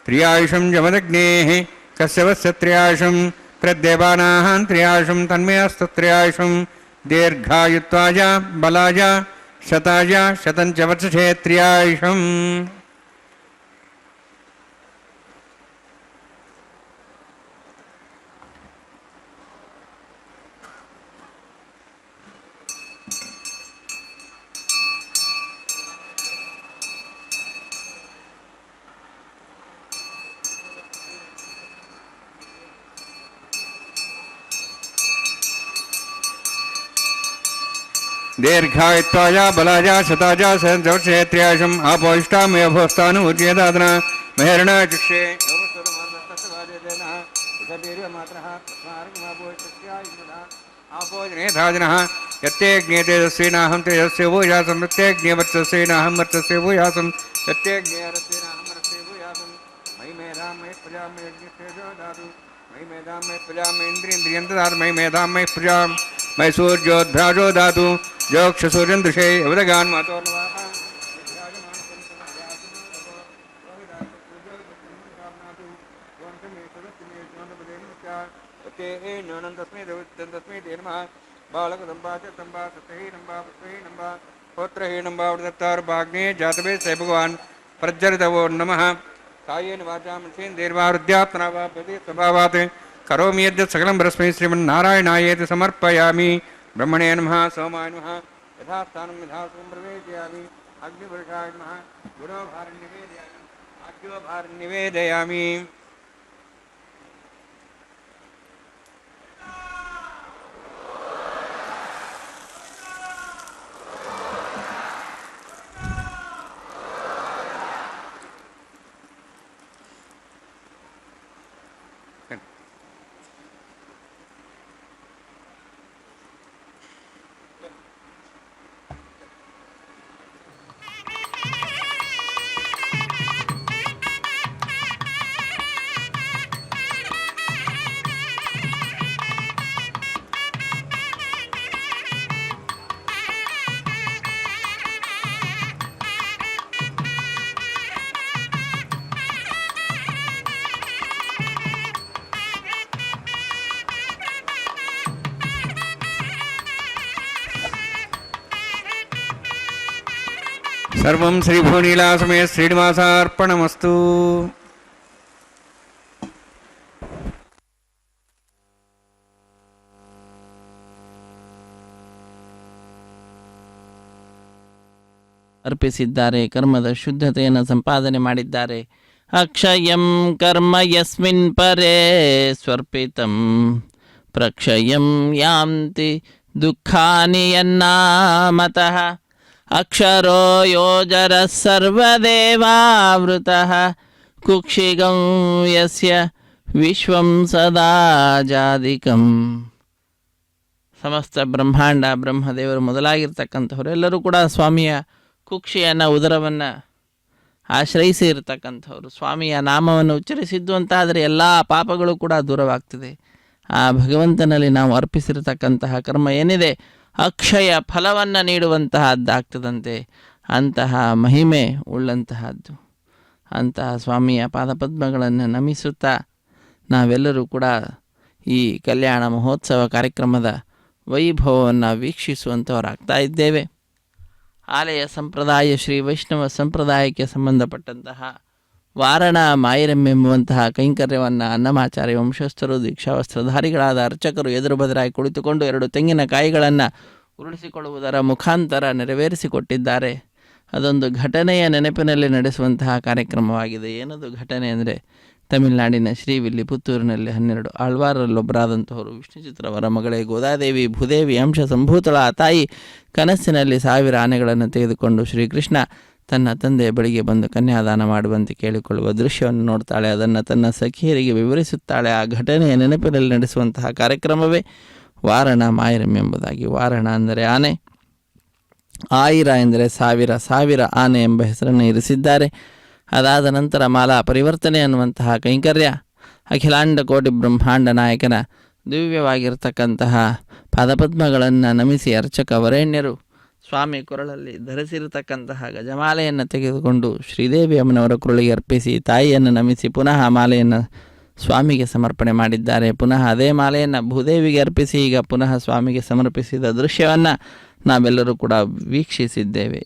त्र्यायुषं जमदग्नेः कश्यपस्य त्र्यायुषं प्रद्देवानां त्र्यायुषं तन्मे अस्तु त्र्यायुषं दीर्घायुत्वाय बलाय शताय शतञ्च वर्षसे त्र्यायुषम् दीर्घायुत्वाय बलाय शताय शतञ्च त्र्यायुषम् आपोष्टामय भोस्तानुज्येदादना मेहरण चक्षे आपोजनेधाजनः यत्तेऽग्ने तेजस्विनाहं तेजस्य भूयासं यत्तेऽग्ने वर्चस्विनाहं वर्चस्य भूयासं यत्तेऽग्ने रस्विनाहं रस्य भूयासं मयि मेधां मयि प्रजां मयि यज्ञस्तेजो दातु मयि मेधां मयि प्रजां मयि इन्द्रियं ददातु मयि मेधां मयि प्रजां मयि सूर्योद्भ्राजो दातु जोक्षसूर्यं दृशे अवदगान् मातोर्नवाः तस्मै ते नमः बालकदम्बा च तम्बा सत्यहीनम्बा पुष्पहीनम्बा होत्रहीनम्बा वृदत्तार्भाग्ने जातवे स भगवान् प्रज्वलितवो नमः कायेन वाचा मनसेन्द्रियैर्वा वा प्रति स्वभावात् करोमि यद्यत् सकलं परस्मै श्रीमन्नारायणायेति समर्पयामि ब्रह्मणे नमः सोमाय नमः यथास्थानं यथासुं प्रवेशयामि अग्निवर्षाय नमः गुरोभारं निवेदयामि सर्वं श्रीभुवनीलासमे श्रीनिवासार्पणमस्तु। ಅರ್ಪಿಸಿದ್ದಾರೆ, ಕರ್ಮದ ಶುದ್ಧತೆಯನ್ನು ಸಂಪಾದನೆ ಮಾಡಿದ್ದಾರೆ. ಅಕ್ಷಯಂ ಕರ್ಮ ಯಸ್ಮಿನ್ ಪರೇ ಸ್ವರ್ಪಿತಂ ಪ್ರಕ್ಷಯಂ ಯಾಂತಿ ದುಃಖಾನಿ ಯನ್ನಾಮತಃ ಅಕ್ಷರೋ ಯೋಜರ ಸರ್ವದೇವಾವೃತಃ ಕುಕ್ಷಿಗಂ ಯಸ್ಯ ವಿಶ್ವಂ ಸದಾ ಜಾದಿಕಂ. ಸಮಸ್ತ ಬ್ರಹ್ಮಾಂಡ ಬ್ರಹ್ಮದೇವರು ಮೊದಲಾಗಿರ್ತಕ್ಕಂಥವ್ರು ಎಲ್ಲರೂ ಕೂಡ ಸ್ವಾಮಿಯ ಕುಕ್ಷಿಯನ್ನು ಉದರವನ್ನು ಆಶ್ರಯಿಸಿ ಇರತಕ್ಕಂಥವ್ರು. ಸ್ವಾಮಿಯ ನಾಮವನ್ನು ಉಚ್ಚರಿಸಿದ್ದು ಅಂತಾದರೆ ಎಲ್ಲ ಪಾಪಗಳು ಕೂಡ ದೂರವಾಗ್ತದೆ. ಆ ಭಗವಂತನಲ್ಲಿ ನಾವು ಅರ್ಪಿಸಿರತಕ್ಕಂತಹ ಕರ್ಮ ಏನಿದೆ ಅಕ್ಷಯ ಫಲವನ್ನು ನೀಡುವಂತಹದ್ದಾಗ್ತದಂತೆ. ಅಂತಹ ಮಹಿಮೆ ಉಳ್ಳಂತಹದ್ದು. ಅಂತಹ ಸ್ವಾಮಿಯ ಪಾದಪದ್ಮಗಳನ್ನು ನಮಿಸುತ್ತಾ ನಾವೆಲ್ಲರೂ ಕೂಡ ಈ ಕಲ್ಯಾಣ ಮಹೋತ್ಸವ ಕಾರ್ಯಕ್ರಮದ ವೈಭವವನ್ನು ವೀಕ್ಷಿಸುವಂಥವರಾಗ್ತಾ ಇದ್ದೇವೆ. ಆಲಯ ಸಂಪ್ರದಾಯ ಶ್ರೀ ವೈಷ್ಣವ ಸಂಪ್ರದಾಯಕ್ಕೆ ಸಂಬಂಧಪಟ್ಟಂತಹ ವಾರಣ ಮಾಯಿರಂ ಎಂಬುವಂತಹ ಕೈಂಕರ್ಯವನ್ನು ಅನ್ನಮಾಚಾರ್ಯ ವಂಶಸ್ಥರು ದೀಕ್ಷಾವಸ್ತ್ರಧಾರಿಗಳಾದ ಅರ್ಚಕರು ಎದುರು ಬದರಾಗಿ ಕುಳಿತುಕೊಂಡು 2 ತೆಂಗಿನಕಾಯಿಗಳನ್ನು ಉರುಳಿಸಿಕೊಳ್ಳುವುದರ ಮುಖಾಂತರ ನೆರವೇರಿಸಿಕೊಟ್ಟಿದ್ದಾರೆ. ಅದೊಂದು ಘಟನೆಯ ನೆನಪಿನಲ್ಲಿ ನಡೆಸುವಂತಹ ಕಾರ್ಯಕ್ರಮವಾಗಿದೆ. ಏನದು ಘಟನೆ ಅಂದರೆ, ತಮಿಳುನಾಡಿನ ಶ್ರೀವಿಲ್ಲಿಪುತ್ತೂರಿನಲ್ಲಿ 12 ಆಳ್ವಾರರಲ್ಲೊಬ್ಬರಾದಂಥವರು ವಿಷ್ಣುಚಿತ್ರವರ ಮಗಳೇ ಗೋದಾದೇವಿ ಭೂದೇವಿ ಅಂಶ ಸಂಭೂತಳ ತಾಯಿ ಕನಸಿನಲ್ಲಿ 1000 ಆನೆಗಳನ್ನು ತೆಗೆದುಕೊಂಡು ಶ್ರೀಕೃಷ್ಣ ತನ್ನ ತಂದೆಯ ಬಳಿಗೆ ಬಂದು ಕನ್ಯಾದಾನ ಮಾಡುವಂತೆ ಕೇಳಿಕೊಳ್ಳುವ ದೃಶ್ಯವನ್ನು ನೋಡ್ತಾಳೆ. ಅದನ್ನು ತನ್ನ ಸಖಿಯರಿಗೆ ವಿವರಿಸುತ್ತಾಳೆ. ಆ ಘಟನೆಯ ನೆನಪಿನಲ್ಲಿ ನಡೆಸುವಂತಹ ಕಾರ್ಯಕ್ರಮವೇ ವಾರಣ ಮಾಯಿರಂ ಎಂಬುದಾಗಿ. ವಾರಣ ಅಂದರೆ ಆನೆ, ಆಯಿರ ಎಂದರೆ 1000, 1000 ಆನೆ ಎಂಬ ಹೆಸರನ್ನು ಇರಿಸಿದ್ದಾರೆ. ಅದಾದ ನಂತರ ಮಾಲಾ ಪರಿವರ್ತನೆ ಅನ್ನುವಂತಹ ಕೈಂಕರ್ಯ ಅಖಿಲಾಂಡ ಕೋಟಿ ಬ್ರಹ್ಮಾಂಡ ನಾಯಕನ ದಿವ್ಯವಾಗಿರ್ತಕ್ಕಂತಹ ಪಾದಪದ್ಮಗಳನ್ನು ನಮಿಸಿ ಅರ್ಚಕ ವರೇಣ್ಯರು ಸ್ವಾಮಿ ಕೊರಳಲ್ಲಿ ಧರಿಸಿರತಕ್ಕಂತಹ ಗಜಮಾಲೆಯನ್ನು ತೆಗೆದುಕೊಂಡು ಶ್ರೀದೇವಿ ಅಮ್ಮನವರ ಕೊರಳಿಗೆ ಅರ್ಪಿಸಿ ತಾಯಿಯನ್ನು ನಮಿಸಿ ಪುನಃ ಮಾಲೆಯನ್ನು ಸ್ವಾಮಿಗೆ ಸಮರ್ಪಣೆ ಮಾಡಿದ್ದಾರೆ. ಪುನಃ ಅದೇ ಮಾಲೆಯನ್ನು ಭೂದೇವಿಗೆ ಅರ್ಪಿಸಿ ಈಗ ಪುನಃ ಸ್ವಾಮಿಗೆ ಸಮರ್ಪಿಸಿದ ದೃಶ್ಯವನ್ನು ನಾವೆಲ್ಲರೂ ಕೂಡ ವೀಕ್ಷಿಸಿದ್ದೇವೆ.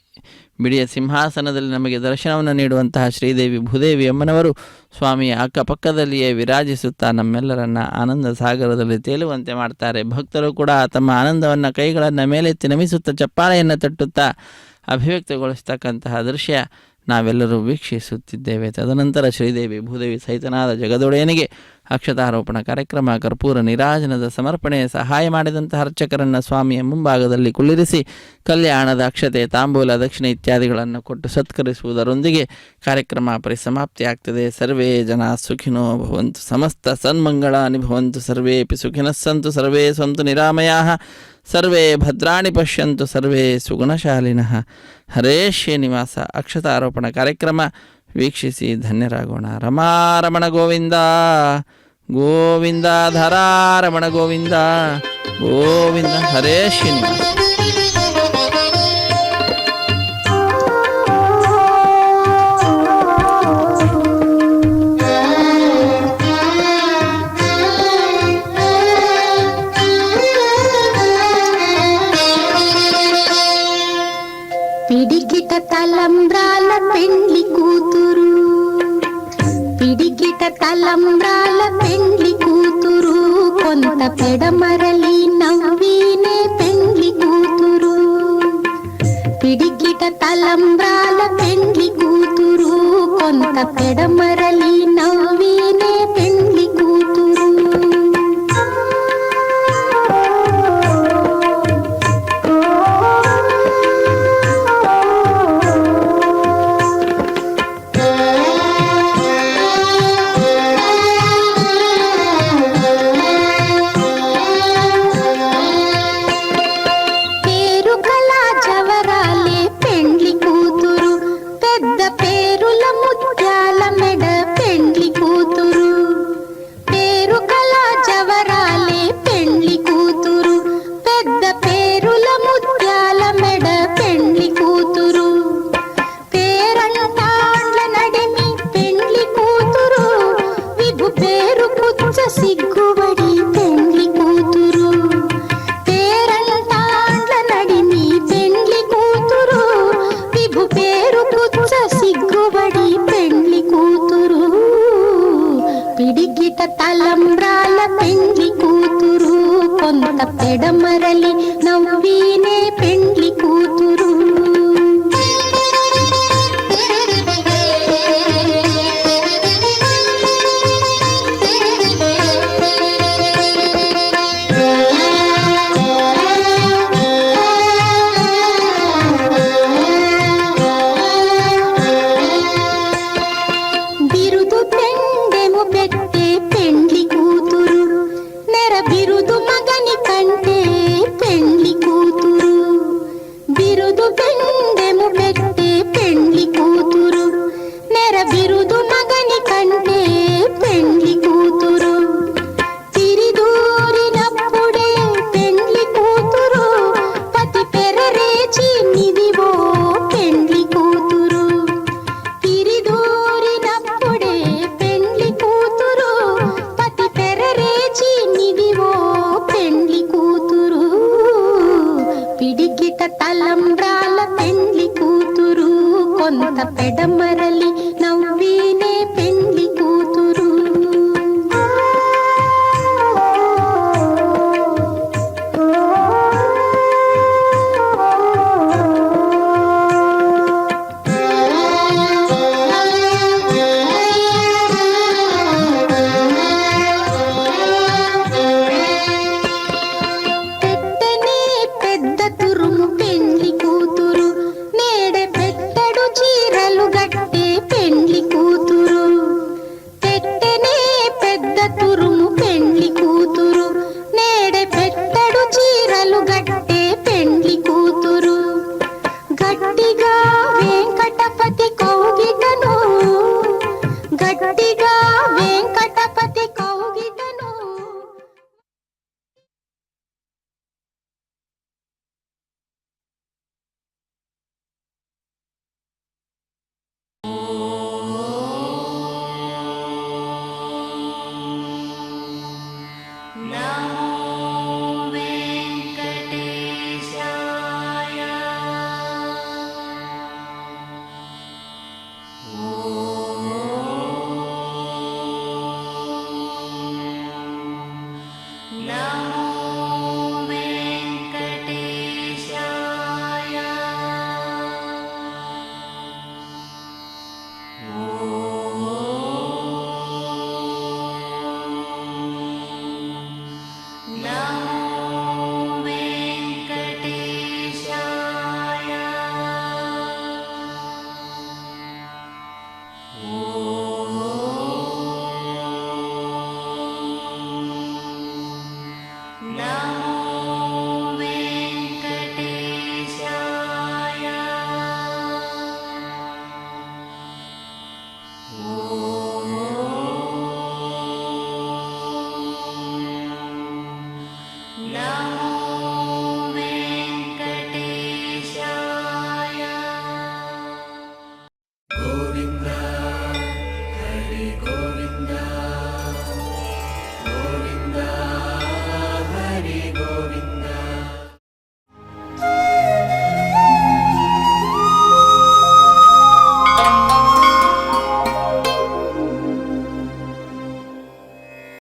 ಬಿಡಿಯ ಸಿಂಹಾಸನದಲ್ಲಿ ನಮಗೆ ದರ್ಶನವನ್ನು ನೀಡುವಂತಹ ಶ್ರೀದೇವಿ ಭೂದೇವಿ ಅಮ್ಮನವರು ಸ್ವಾಮಿಯ ಅಕ್ಕಪಕ್ಕದಲ್ಲಿಯೇ ವಿರಾಜಿಸುತ್ತಾ ನಮ್ಮೆಲ್ಲರನ್ನು ಆನಂದ ಸಾಗರದಲ್ಲಿ ತೇಲುವಂತೆ ಮಾಡ್ತಾರೆ. ಭಕ್ತರು ಕೂಡ ತಮ್ಮ ಆನಂದವನ್ನು ಕೈಗಳನ್ನು ಮೇಲೆತ್ತಿ ನಮಿಸುತ್ತಾ ಚಪ್ಪಾಳೆಯನ್ನು ತಟ್ಟುತ್ತಾ ಅಭಿವ್ಯಕ್ತಗೊಳಿಸ್ತಕ್ಕಂತಹ ದೃಶ್ಯ ನಾವೆಲ್ಲರೂ ವೀಕ್ಷಿಸುತ್ತಿದ್ದೇವೆ. ತದನಂತರ ಶ್ರೀದೇವಿ ಭೂದೇವಿ ಸಹಿತನಾದ ಜಗದೊಡೆಯನಿಗೆ ಅಕ್ಷತಾರೋಪಣ ಕಾರ್ಯಕ್ರಮ, ಕರ್ಪೂರ ನೀರಾಜನದ ಸಮರ್ಪಣೆ, ಸಹಾಯ ಮಾಡಿದಂತಹ ಅರ್ಚಕರನ್ನು ಸ್ವಾಮಿಯ ಮುಂಭಾಗದಲ್ಲಿ ಕುಳ್ಳಿರಿಸಿ ಕಲ್ಯಾಣದ ಅಕ್ಷತೆ, ತಾಂಬೂಲ, ದಕ್ಷಿಣೆ ಇತ್ಯಾದಿಗಳನ್ನು ಕೊಟ್ಟು ಸತ್ಕರಿಸುವುದರೊಂದಿಗೆ ಕಾರ್ಯಕ್ರಮ ಪರಿಸಮಾಪ್ತಿಯಾಗ್ತದೆ. ಸರ್ವೇ ಜನ ಸುಖಿನೋ ಭವಂತು, ಸಮಸ್ತ ಸನ್ಮಂಗಳಾನಿ ಭವಂತು, ಸರ್ವೇಪಿ ಸುಖಿನಃ ಸಂತು, ಸರ್ವೇ ಸಂತು ನಿರಾಮಯಾಃ, ಸರ್ವೇ ಭದ್ರಾಣಿ ಪಶ್ಯಂತು, ಸರ್ವೇ ಸುಗುಣಶಾಲಿನಃ. ಹರೇ ಶ್ರೀನಿವಾಸ ಅಕ್ಷತಾರೋಪಣ ಕಾರ್ಯಕ್ರಮ ವೀಕ್ಷಿಸಿ ಧನ್ಯರಾಗೋಣ. ರಮಾರಮಣ ಗೋವಿಂದ ಗೋವಿಂದ, ಧರಾರಮಣ ಗೋವಿಂದ ಗೋವಿಂದ. ಹರೇ ಶ್ರೀನಿವಾಸ. పిడికిట తలంబ్రాల పెండ్లి కూతురు, పిడికిట తలంబ్రాల పెండ్లి కూతురు, కొంత పెడమరలి నవ్వినే పెండ్లి కూతురు. పిడికిట తలంబ్రాల పెండ్లి కూతురు, కొంత పెడమరలి నవ్వినే పెండ్లి కూతురు. సిగ్గుబడి పెండ్లి కూతురు, పేరంటాండ్ల నడిమి పెండ్లి కూతురు, విభు పేరు పుచ్చ సిగ్గుబడి పెండ్లి కూతురు. పిడికిట తలంబ్రాల పెండ్లి కూతురు, కొంత పెడమరలి నవ్వినే పెండ్లి కూతురు. పెండ్లి కూతురు పెడమరలి నవ్వీనే పెండ్లి కూతురు. పెట్టెనే పెద్ద తురుము పెండ్లి కూతురు, నేడే పెట్టెడు చీరలు గట్టే పెండ్లి కూతురు. పెట్టెనే పెద్ద తురుము పెండ్లి కూతురు, నేడే పెట్టెడు చీరలు గట్టే పెండ్లి కూతురు. గట్టిగా వెంకటపతి కౌగిటను, గట్టిగా వెంకటపతి కౌగిటను. ఓ